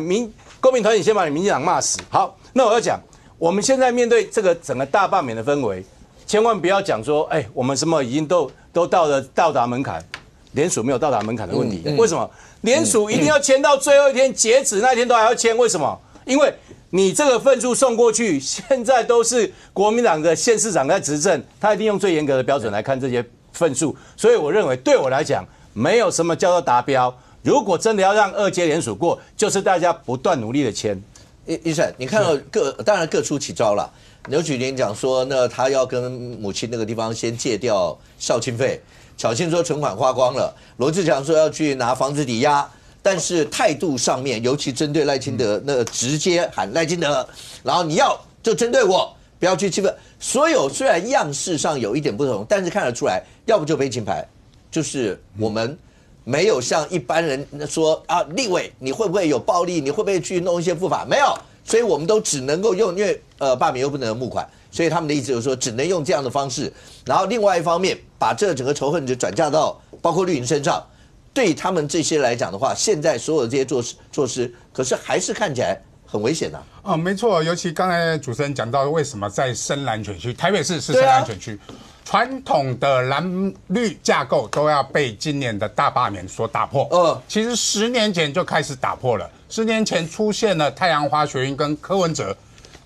公民团体先把你民进党骂死。好，那我要讲，我们现在面对这个整个大罢免的氛围，千万不要讲说，我们什么已经都到达门槛，联署没有到达门槛的问题。为什么联署一定要签到最后一天截止那天都还要签？为什么？因为你这个份数送过去，现在都是国民党的县市长在执政，他一定用最严格的标准来看这些份数，所以我认为对我来讲，没有什么叫做达标。如果真的要让二阶联署过，就是大家不断努力的签。医生，你看到当然各出奇招了。刘举玲讲说，那他要跟母亲那个地方先借掉孝亲费，巧芯说存款花光了，罗智强说要去拿房子抵押。但是态度上面，尤其针对赖清德，那直接喊赖清德，然后你要就针对我，不要去欺负。所有虽然样式上有一点不同，但是看得出来，要不就背金牌，就是我们没有像一般人说立委你会不会有暴力，你会不会去弄一些复法？没有，所以我们都只能够用，因为罢免又不能募款，所以他们的意思就是说只能用这样的方式。然后另外一方面，把这整个仇恨值转嫁到包括绿营身上，对他们这些来讲的话，现在所有的这些措施，可是还是看起来很危险的。没错，尤其刚才主持人讲到，为什么在深蓝选区，台北市是深蓝选区，传统的蓝绿架构都要被今年的大罢免所打破。其实10年前就开始打破了，10年前出现了太阳花学运跟柯文哲，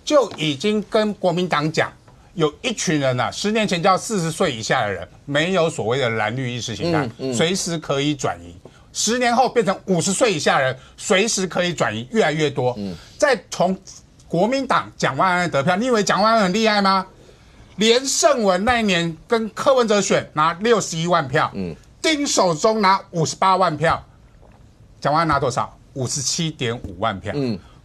就已经跟国民党讲，有一群人啊，10年前叫40岁以下的人，没有所谓的蓝绿意识形态，随时可以转移。10年后变成50岁以下的人，随时可以转移，越来越多。再从国民党蒋万安得票，你以为蒋万安很厉害吗？连胜文那一年跟柯文哲选拿61万票，丁守中拿58万票，蒋万安拿多少？57.5万票。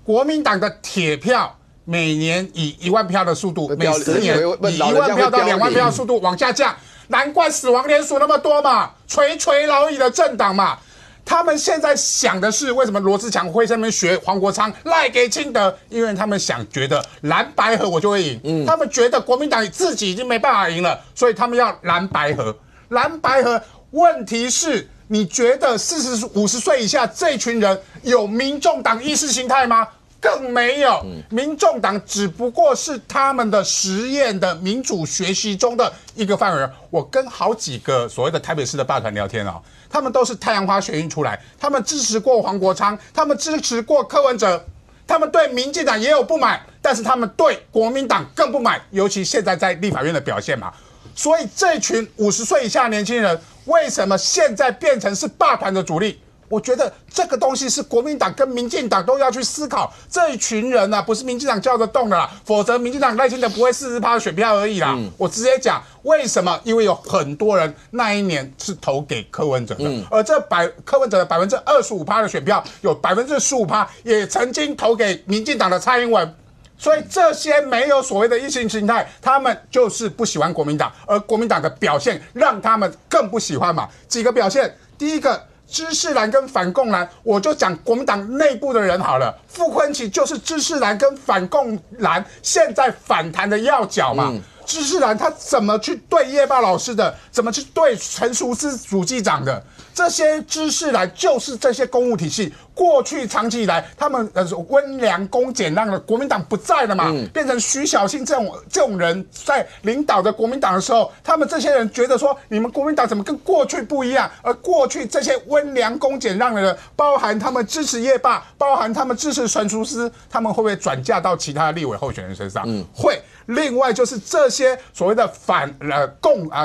国民党的铁票每年以1万票的速度，每10年以1万票到2万票的速度往下降，难怪死亡连署那么多嘛，垂垂老矣的政党嘛。他们现在想的是，为什么罗智强会在那边学黄国昌赖给清德？因为他们觉得蓝白合我就会赢，他们觉得国民党自己已经没办法赢了，所以他们要蓝白合。蓝白合，问题是，你觉得50岁以下这群人有民众党意识形态吗？更没有，民众党只不过是他们的实验的民主学习中的一个范围。我跟好几个所谓的台北市的霸团聊天哦，他们都是太阳花学运出来，他们支持过黄国昌，他们支持过柯文哲，他们对民进党也有不满，但是他们对国民党更不满，尤其现在在立法院的表现嘛。所以这群50岁以下的年轻人，为什么现在变成是霸团的主力？我觉得这个东西是国民党跟民进党都要去思考，这一群人啊，不是民进党叫得动的啦，否则民进党赖清德不会40%的选票而已啦。我直接讲为什么？因为有很多人那一年是投给柯文哲的，而这柯文哲的25%的选票，有15%也曾经投给民进党的蔡英文。所以这些没有所谓的意识形态，他们就是不喜欢国民党，而国民党的表现让他们更不喜欢嘛。几个表现，第一个，知识蓝跟反共蓝，我就讲国民党内部的人好了。傅昆萁就是知识蓝跟反共蓝现在反弹的要角嘛。知识蓝他怎么去对叶豹老师的，怎么去对陈淑斯主机长的，这些知识蓝就是这些公务体系过去长期以来他们温良恭俭让的，国民党不在了嘛，变成徐小新这种人在领导的国民党的时候，他们这些人觉得说，你们国民党怎么跟过去不一样？而过去这些温良恭俭让的人，包含他们支持叶霸，包含他们支持陈淑斯，他们会不会转嫁到其他的立委候选人身上？会。另外就是这些所谓的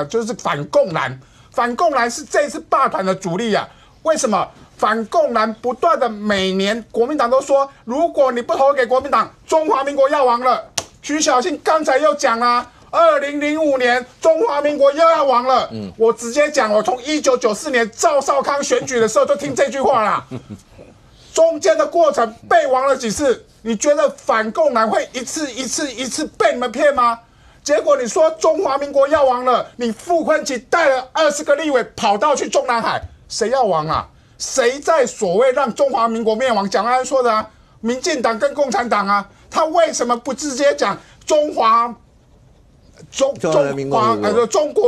就是反共蓝，反共蓝是这次霸团的主力啊。为什么？反共蓝不断的每年国民党都说，如果你不投给国民党，中华民国要亡了。徐小新刚才又讲啦，2005年中华民国又要亡了。我直接讲，我从1994年赵少康选举的时候就听这句话啦。中间的过程被亡了几次？你觉得反共蓝会一次被你们骗吗？结果你说中华民国要亡了，你傅昆萁带了20个立委跑到去中南海，谁要亡啊？谁在所谓让中华民国灭亡？蒋万安说的啊，民进党跟共产党啊，他为什么不直接讲中国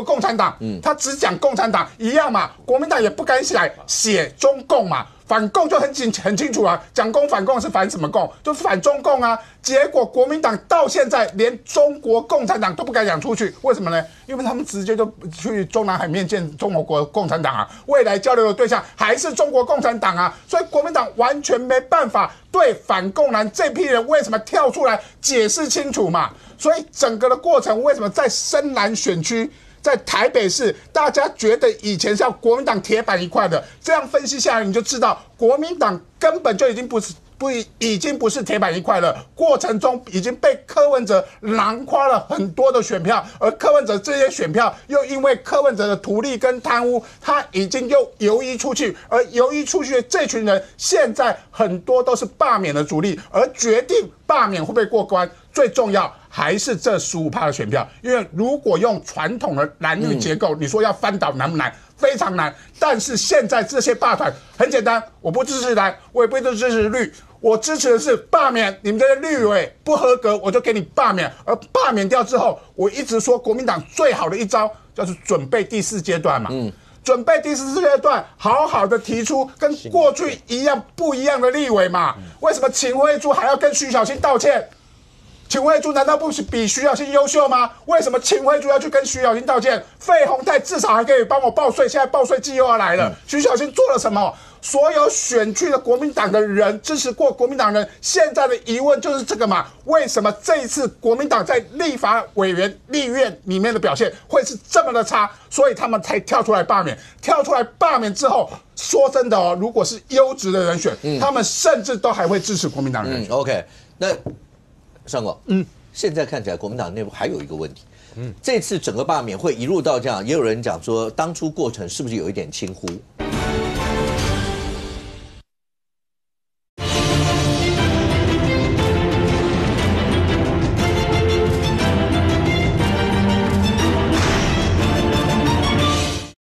共产党？他只讲共产党一样嘛，国民党也不敢写中共嘛。反共就很清楚啊，讲共反共是反什么共？就反中共啊。结果国民党到现在连中国共产党都不敢讲出去，为什么呢？因为他们直接就去中南海面见中国共产党啊，未来交流的对象还是中国共产党啊，所以国民党完全没办法对反共蓝这批人为什么跳出来解释清楚嘛。所以整个的过程为什么在深蓝选区？在台北市，大家觉得以前是要国民党铁板一块的，这样分析下来，你就知道国民党根本就已经不是铁板一块了。过程中已经被柯文哲囊括了很多的选票，而柯文哲这些选票又因为柯文哲的图利跟贪污，他已经又游移出去，而游移出去的这群人，现在很多都是罢免的主力，而决定罢免会不会过关，最重要还是这15%的选票。因为如果用传统的蓝绿结构，你说要翻倒难不难？非常难。但是现在这些霸团很简单，我不支持蓝，我也不支持绿，我支持的是罢免。你们这些绿委不合格，我就给你罢免。而罢免掉之后，我一直说国民党最好的一招就是准备第4阶段嘛。准备第4次阶段，好好的提出跟过去一样不一样的立委嘛？为什么秦慧珠还要跟徐小新道歉？秦慧珠难道不比徐小新优秀吗？为什么秦慧珠要去跟徐小新道歉？费鸿泰至少还可以帮我报税，现在报税季又要来了。徐小新做了什么？所有选区的国民党的人支持过国民党人，现在的疑问就是这个嘛？为什么这一次国民党在立法委员、立院里面的表现会是这么的差？所以他们才跳出来罢免。跳出来罢免之后，说真的哦，如果是优质的人选，他们甚至都还会支持国民党人选。OK， 那尚国，现在看起来国民党内部还有一个问题，这次整个罢免会一路到这样，也有人讲说，当初过程是不是有一点轻忽？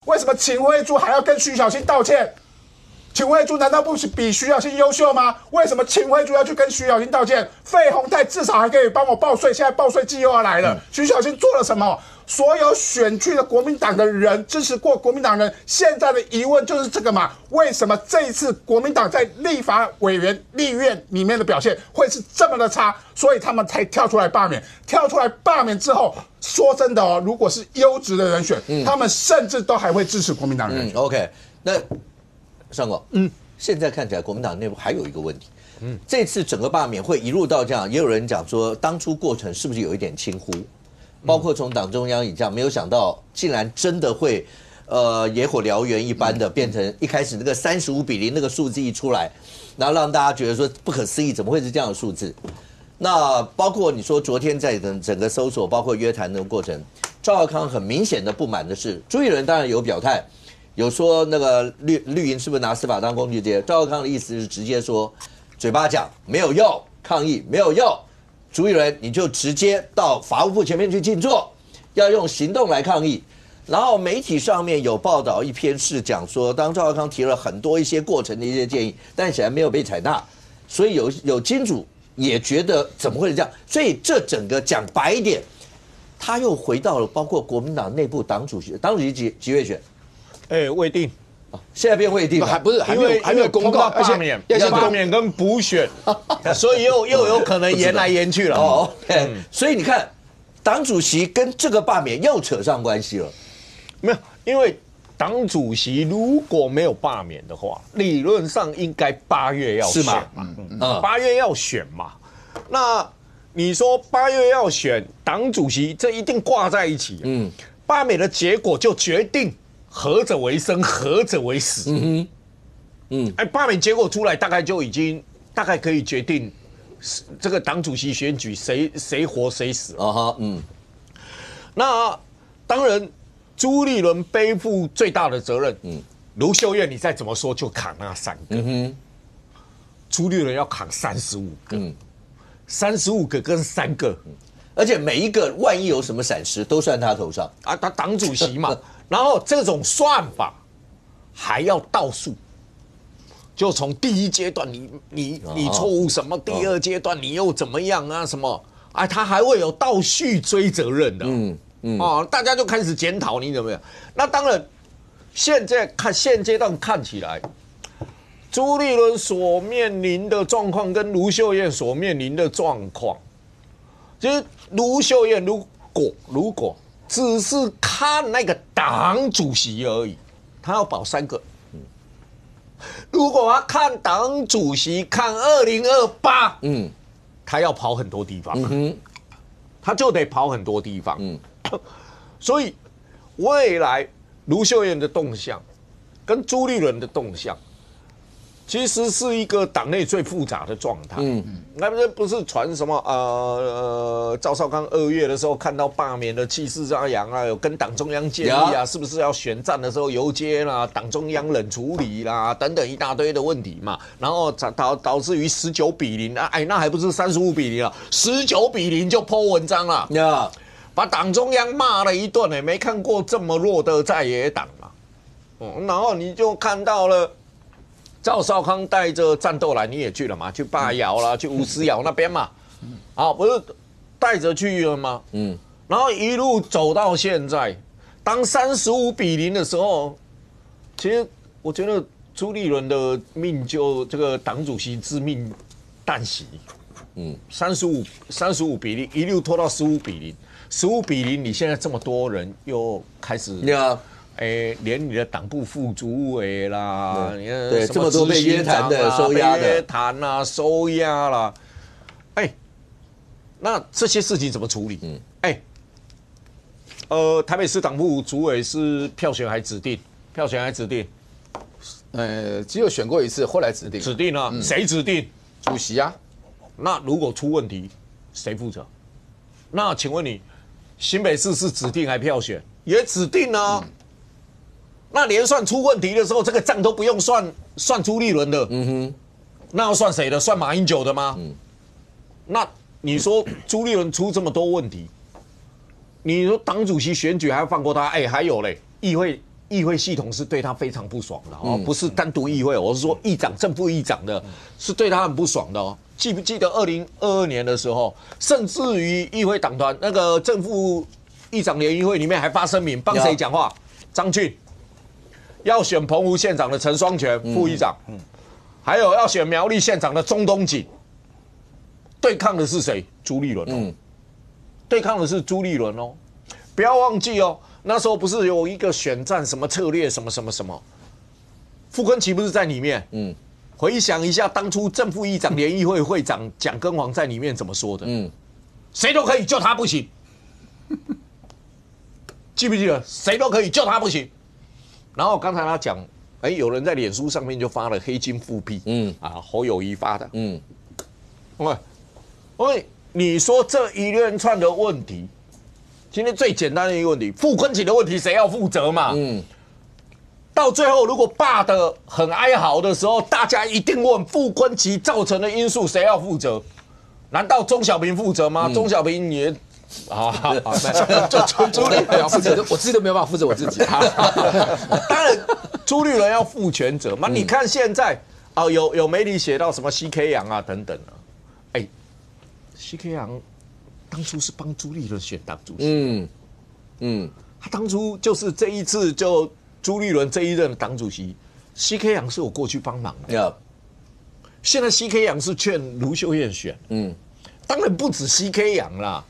为什么秦慧珠还要跟徐小新道歉？秦慧珠难道不比徐小新优秀吗？为什么秦慧珠要去跟徐小新道歉？费鸿泰至少还可以帮我报税，现在报税季又要来了。徐小新做了什么？所有选区的国民党的人支持过国民党人，现在的疑问就是这个嘛？为什么这一次国民党在立法委员、立院里面的表现会是这么的差？所以他们才跳出来罢免。跳出来罢免之后，说真的哦，如果是优质的人选，他们甚至都还会支持国民党人选。OK， 那尚国，现在看起来国民党内部还有一个问题，这次整个罢免会一路到这样，也有人讲说，当初过程是不是有一点轻忽？包括从党中央以降，没有想到竟然真的会，野火燎原一般的变成一开始那个35-0那个数字一出来，然后让大家觉得说不可思议，怎么会是这样的数字？那包括你说昨天在整个搜索，包括约谈的过程，赵少康很明显的不满的是，朱立伦当然有表态，有说那个绿营是不是拿司法当工具接？赵少康的意思是直接说，嘴巴讲没有用，抗议没有用。朱立伦，你就直接到法务部前面去静坐，要用行动来抗议。然后媒体上面有报道一篇是讲说，当赵少康提了很多一些过程的一些建议，但显然没有被采纳，所以有金主也觉得怎么会是这样？所以这整个讲白一点，他又回到了包括国民党内部党主席几月选？未定。现在变未定了，还没有公告，而且要罢免跟补选，所以又有可能延来延去了。OK，所以你看，党主席跟这个罢免又扯上关系了。没有，因为党主席如果没有罢免的话，理论上应该8月要选嘛，8月要选嘛。那你说8月要选党主席，这一定挂在一起。罢免的结果就决定。何者为生，何者为死？罢免结果出来，大概可以决定这个党主席选举谁活谁死。那当然，朱立伦背负最大的责任。卢秀燕，你再怎么说就扛那3个。朱立伦要扛35个，35个跟3个，而且每一个万一有什么闪失，都算他头上啊。他党主席嘛。然后这种算法还要倒数，就从第1阶段你错误什么，第2阶段你又怎么样啊什么啊，他还会有倒叙追责任的。大家就开始检讨你怎么样。那当然，现阶段看起来，朱立伦所面临的状况跟卢秀燕所面临的状况，就是卢秀燕如果。只是看那个党主席而已，他要保3个。如果他看党主席，看2028，他要跑很多地方，他就得跑很多地方。所以未来卢秀燕的动向跟朱立伦的动向，其实是一个党内最复杂的状态。那不是传什么赵少康2月的时候看到罢免的气势张扬啊，有跟党中央建议啊，是不是要选战的时候游街啦，党中央冷处理啦，等等一大堆的问题嘛，然后导致于19-0啊，那还不是35-0啊，19-0就 po 文章了，把党中央骂了一顿呢，没看过这么弱的在野党嘛，然后你就看到了。赵少康带着战斗来，你也去了嘛？去罢窑啦，去吴思瑶那边嘛，不是带着去了吗？然后一路走到现在，当35-0的时候，其实我觉得朱立伦的命就这个党主席之命旦夕，35比0，一路拖到15比0，你现在这么多人又开始，连你的党部副主委啦，对，这么多被约谈的、收押的，约谈啦、收押啦，那这些事情怎么处理？台北市党部主委是票选还指定？只有选过一次，后来指定啊，谁指定？主席啊。那如果出问题，谁负责？那请问你，新北市是指定还票选？也指定啊。那连算出问题的时候，这个账都不用算朱立伦的，那要算谁的？算马英九的吗？那你说朱立伦出这么多问题，你说党主席选举还要放过他？还有嘞，议会系统是对他非常不爽的哦，不是单独议会，我是说议长、正副议长的，是对他很不爽的哦。记不记得2022年的时候，甚至于议会党团那个正副议长联谊会里面还发声明，帮谁讲话？张俊要选澎湖县长的陈双全副议长，还有要选苗栗县长的钟东锦，对抗的是谁？朱立伦哦，对抗的是朱立伦哦，不要忘记哦。那时候不是有一个选战什么策略什么，傅昆萁不是在里面？回想一下当初正副议长联谊会会长蒋根煌在里面怎么说的？谁都可以，就他不行。记不记得？谁都可以，就他不行。然后刚才他讲，有人在脸书上面就发了黑金复辟，侯友宜发的，因为你说这一连串的问题。今天最简单的一个问题，傅昆萁的问题谁要负责嘛？到最后如果罢得很哀嚎的时候，大家一定问傅昆萁造成的因素谁要负责？难道钟小平负责吗？钟小平也就朱立伦要负责，我自己都没有办法负责我自己。当然，朱立伦要负全责嘛。你看现在有媒体写到什么 CK 杨啊等等啊，CK 杨。当初是帮朱立伦选党主席，他当初就是这一次就朱立伦这一任党主席 ，CK 杨是我过去帮忙的，现在 CK 杨是劝卢秀燕选，当然不止 CK 杨啦，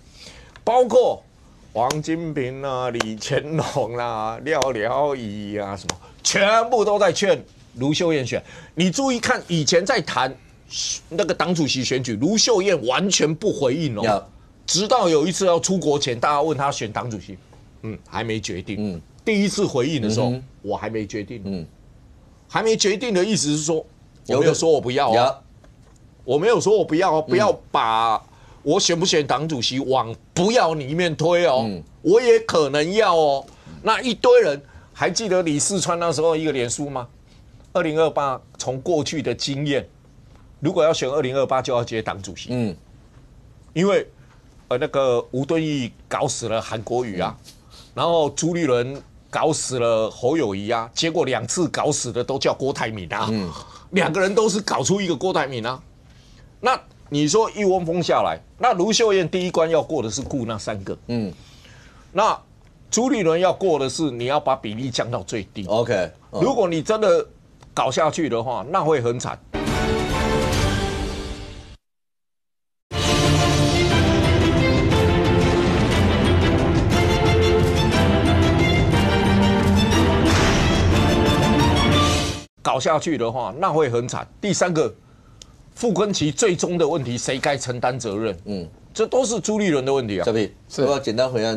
包括王金平啊、李乾隆啦、廖了仪啊什么，全部都在劝卢秀燕选。你注意看，以前在谈那个党主席选举，卢秀燕完全不回应哦。直到有一次要出国前，大家问他选党主席，还没决定。第一次回应的时候，我还没决定。还没决定的意思是说，我没有说我不要哦，我没有说我不要哦，不要把我选不选党主席往不要里面推哦，我也可能要哦。那一堆人还记得李四川那时候一个脸书吗？2028从过去的经验，如果要选2028就要接党主席，因为。那个吴敦义搞死了韩国瑜啊，然后朱立伦搞死了侯友宜啊，结果2次搞死的都叫郭台铭啊，两个人都是搞出一个郭台铭啊。那你说一窝蜂下来，那卢秀燕第一关要过的是顾那3个，那朱立伦要过的是你要把比例降到最低。OK， 如果你真的搞下去的话，那会很惨。搞下去的话，那会很惨。第3个，傅昆萁最终的问题，谁该承担责任？这都是朱立伦的问题啊。小平，我要简单回答，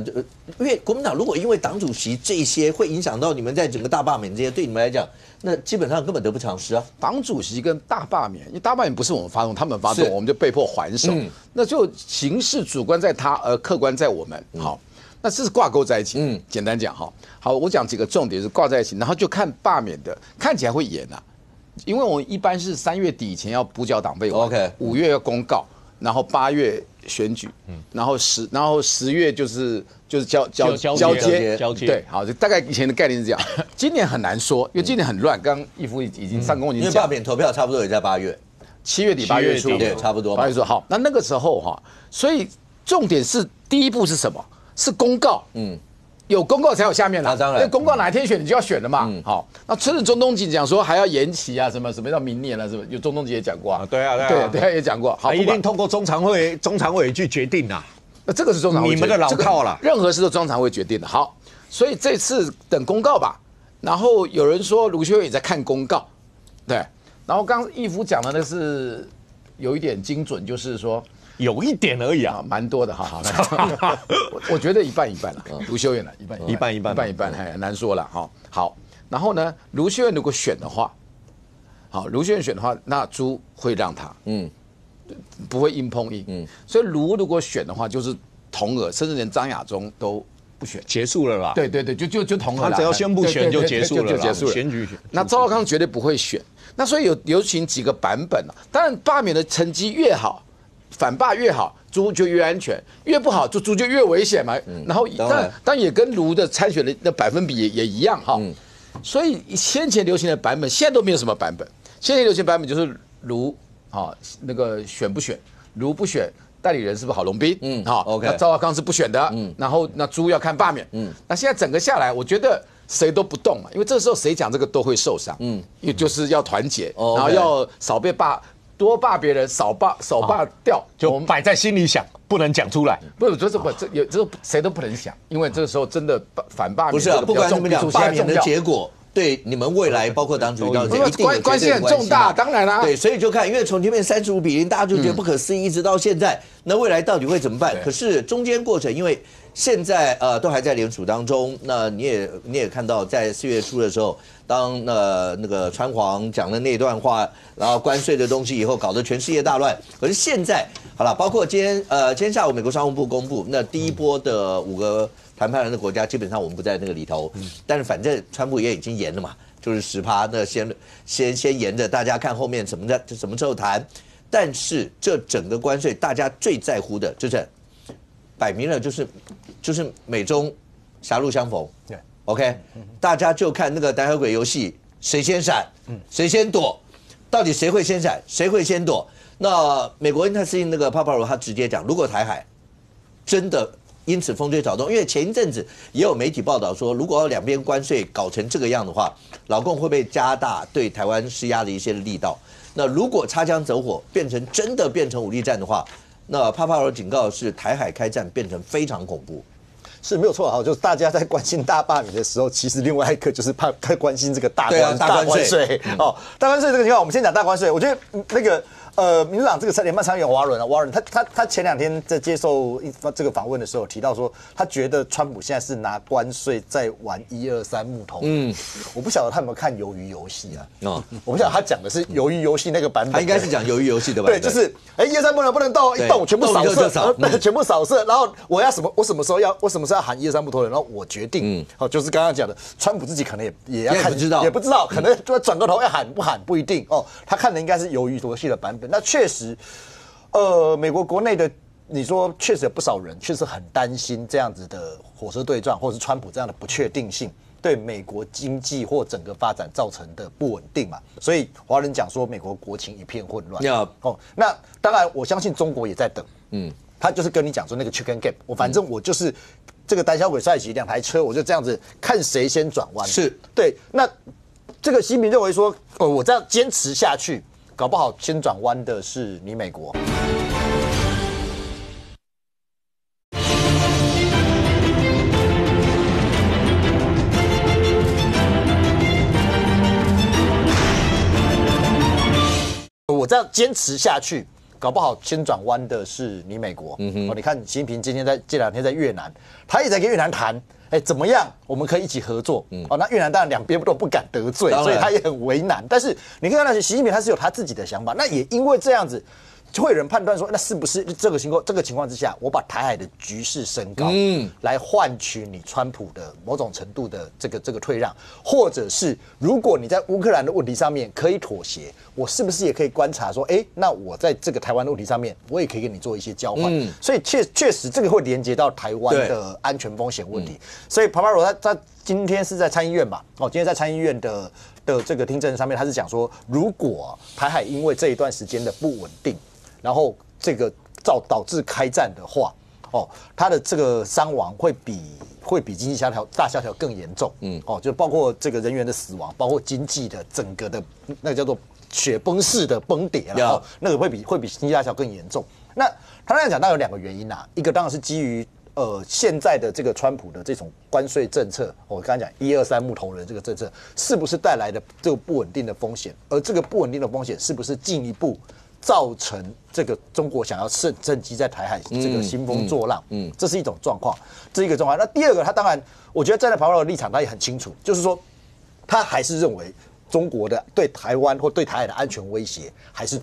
因为国民党如果因为党主席这些会影响到你们在整个大罢免这些，对你们来讲，那基本上根本得不偿失啊。党主席跟大罢免，因为大罢免不是我们发动，他们发动，我们就被迫还手。那就形式主观在他，而客观在我们。好。那这是挂钩在一起，简单讲哈。好，我讲几个重点是挂在一起，然后就看罢免的，看起来会延啊，因为我们一般是3月底以前要补缴党费，5月要公告，然后8月选举，然后10月就是交接，对，好，大概以前的概念是这样。今年很难说，因为今年很乱，刚刚义夫已经上工已经讲，因为罢免投票差不多也在8月，7月底8月初，对，差不多8月初。好，那个时候哈，所以重点是第一步是什么？是公告，有公告才有下面啦，当然，因为公告哪一天选你就要选了嘛。好，那甚至中东锦讲说还要延期啊，什么到明年了，是不是？有中东锦也讲过啊。对啊也讲过。好，一定通过中常委去决定啊。那这个是中常委，你们的老套了，任何事都中常委决定的。好，所以这次等公告吧。然后有人说卢秀燕也在看公告，对。然后刚刚义夫讲的那是有一点精准，就是说。有一点而已啊，蛮多的哈。我觉得一半一半了，卢秀燕了，一半，很难说了哈。好，然后呢，卢秀燕如果选的话，卢秀燕选的话，那朱会让他，不会硬碰硬，所以卢如果选的话，就是同额，甚至连张亚中都不选，结束了啦。对，就同额了，他只要宣布选就结束了，选举。那赵少康绝对不会选，那所以有请几个版本啊，当然罢免的成绩越好。反罢越好，猪就越安全；越不好，猪就越危险嘛。然后，但也跟卢的参选的百分比也一样哈。所以先前流行的版本，现在都没有什么版本。现在流行版本就是卢那个选不选，卢不选，代理人是不是郝龙斌？OK。那赵少康是不选的，然后那猪要看罢免。那现在整个下来，我觉得谁都不动了，因为这时候谁讲这个都会受伤。因为就是要团结，然后要少被罢。多罢别人，少罢掉，就摆在心里想，不能讲出来。不是，这谁都不能想，因为这个时候真的反罢免不是啊，不管怎么讲，罢免的结果对你们未来包括党主席到一定关系很重大，当然啦。对，所以就看，因为从前面35-0，大家就觉得不可思议，一直到现在，那未来到底会怎么办？可是中间过程，因为现在都还在联署当中，那你也看到，在4月初的时候，当那个川黄讲的那段话，然后关税的东西以后，搞得全世界大乱。可是现在好了，包括今天下午美国商务部公布，那第一波的5个谈判人的国家，基本上我们不在那个里头，但是反正川普也已经延了嘛，就是10%，那先延着，大家看后面什么时候谈。但是这整个关税，大家最在乎的就是摆明了就是美中狭路相逢。对 ，OK， 大家就看那个胆小鬼游戏，谁先闪，谁先躲，到底谁会先闪，谁会先躲？那美国印太司令那个帕帕罗他直接讲，如果台海真的因此风吹草动，因为前一阵子也有媒体报道说，如果要两边关税搞成这个样的话，老共会不会加大对台湾施压的一些力道？那如果擦枪走火真的变成武力战的话，那帕帕罗警告是台海开战变成非常恐怖。是没有错哈，就是大家在关心大罢免的时候，其实另外一个就是在关心这个大关税哦，大关税这个情况，我们先讲大关税。我觉得那个民主党这个联邦参议员瓦伦他前2天在接受这个访问的时候提到说，他觉得川普现在是拿关税在玩1、2、3木头。我不晓得他有没有看鱿鱼游戏啊？我不晓得他讲的是鱿鱼游戏那个版本，他应该是讲鱿鱼游戏的吧？对，就是1、2、3不能动，一动我全部扫射，全部扫射，然后我什么时候要喊1、2、3木头人，然后我决定。就是刚刚讲的，川普自己可能也要看，也不知道，可能就转过头要喊不喊不一定哦。他看的应该是鱿鱼游戏的版本。那确实，美国国内的你说确实有不少人确实很担心这样子的火车对撞，或者是川普这样的不确定性对美国经济或整个发展造成的不稳定嘛。所以华人讲说美国国情一片混乱。那当然我相信中国也在等。他就是跟你讲说那个 chicken gap， 反正我就是这个胆小鬼帅起2台车，我就这样子看谁先转弯。是对。那这个习近平认为说，我这样坚持下去。搞不好先转弯的是你美国。我这样坚持下去，搞不好先转弯的是你美国。你看习近平今天这2天在越南，他也在跟越南谈。怎么样？我们可以一起合作。那越南当然两边都不敢得罪，所以他也很为难。但是你可以看到习近平他是有他自己的想法，那也因为这样子，就会有人判断说，那是不是这个情况之下，我把台海的局势升高，来换取你川普的某种程度的这个退让，或者是如果你在乌克兰的问题上面可以妥协，我是不是也可以观察说，那我在这个台湾的问题上面，我也可以跟你做一些交换。所以确实这个会连接到台湾的安全风险问题。所以帕帕罗他今天是在参议院吧？今天在参议院的这个听证上面，他是讲说，如果台海因为这一段时间的不稳定，然后这个导致开战的话，哦，它的这个伤亡会比经济大萧条更严重，就包括这个人员的死亡，包括经济的整个的那个叫做雪崩式的崩跌了，那个会比经济大萧条更严重。那他那样讲，当然有2个原因啦，一个当然是基于现在的这个川普的这种关税政策，我刚才讲1、2、3木头人这个政策，是不是带来的这个不稳定的风险？而这个不稳定的风险，是不是进一步造成这个中国想要趁机在台海这个兴风作浪？这是一种状况，这是一个状况。那第二个，他当然，我觉得站在Pablo的立场，他也很清楚，就是说，他还是认为中国的对台湾或对台海的安全威胁，还是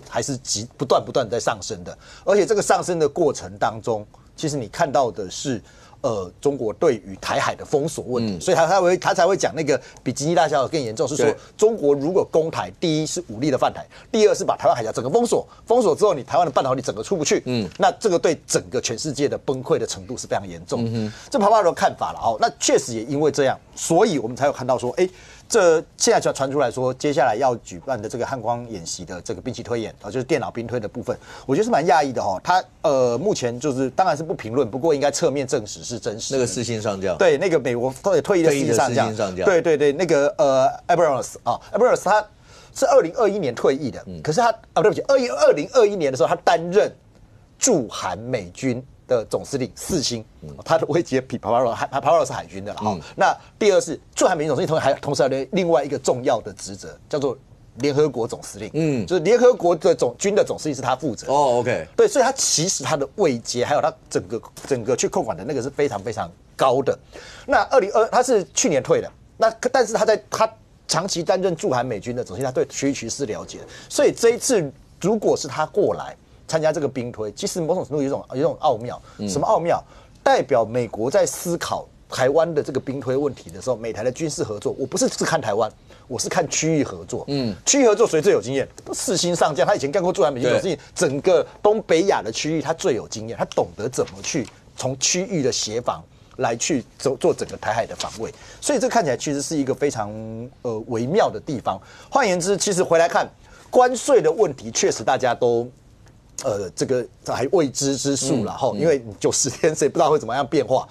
不断在上升的，而且这个上升的过程当中，其实你看到的是。中国对于台海的封锁问题，所以他才会讲那个比经济大萧条更严重，是说中国如果攻台，第一是武力的犯台，第二是把台湾海峡整个封锁之后，你台湾的半导体整个出不去，那这个对整个全世界的崩溃的程度是非常严重的。这Pablo的看法了哦，那确实也因为这样，所以我们才有看到说，这现在传出来说，接下来要举办的这个汉光演习的这个兵棋推演就是电脑兵推的部分，我觉得是蛮讶异的哈。他目前就是当然是不评论，不过应该侧面证实是真实的。那个四星上将，对，那个美国退役的四星上将，对，那个Abrams Abrams 他是2021年退役的，可是他对不起，2021年的时候他担任驻韩美军的总司令4星，他的位阶比Pablo是海军的了。那第二是驻韩美军总司令，同时还有另外一个重要的职责，叫做联合国总司令。就是联合国的军的总司令是他负责。OK， 对，所以他其实他的位阶还有他整个去控管的那个是非常非常高的。那他是去年退的，但是他长期担任驻韩美军的总司令，他对区域局势了解，所以这一次如果是他过来参加这个兵推，其实某种程度有一种奥妙。什么奥妙？代表美国在思考台湾的这个兵推问题的时候，美台的军事合作，我不是只看台湾，我是看区域合作。区域合作谁最有经验？4星上将，他以前干过驻韩美军总司令，整个东北亚的区域他最有经验，他懂得怎么去从区域的协防来去做整个台海的防卫，所以这看起来其实是一个非常微妙的地方。换言之，其实回来看关税的问题，确实大家都这个还未知之数了因为90天谁不知道会怎么样变化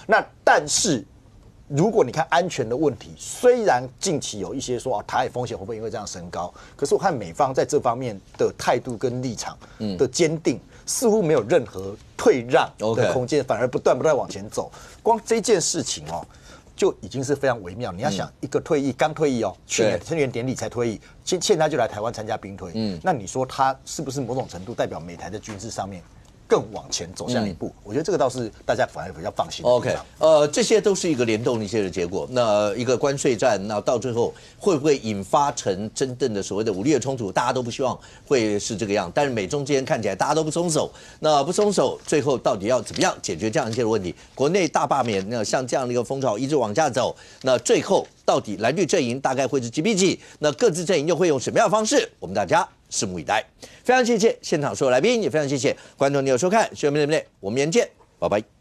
那但是如果你看安全的问题，虽然近期有一些说台海风险会不会因为这样升高，可是我看美方在这方面的态度跟立场的坚定，似乎没有任何退让的空间，反而不断往前走。光这件事情就已经是非常微妙。你要想，一个刚退役去年成员典礼才退役，现在就来台湾参加兵推，那你说他是不是某种程度代表美台的军事上面更往前走向一步？我觉得这个倒是大家反而比较放心的地方。OK， 这些都是一个联动的一些的结果。那一个关税战，那到最后会不会引发成真正的所谓的武力的冲突？大家都不希望会是这个样，但是美中之间看起来大家都不松手。那不松手，最后到底要怎么样解决这样一些的问题？国内大罢免，那像这样的一个风潮一直往下走，那最后到底蓝绿阵营大概会是几比几？那各自阵营又会用什么样的方式？我们大家拭目以待。非常谢谢现场所有来宾，也非常谢谢观众朋友收看《学门对不对》，我们明天见，拜拜。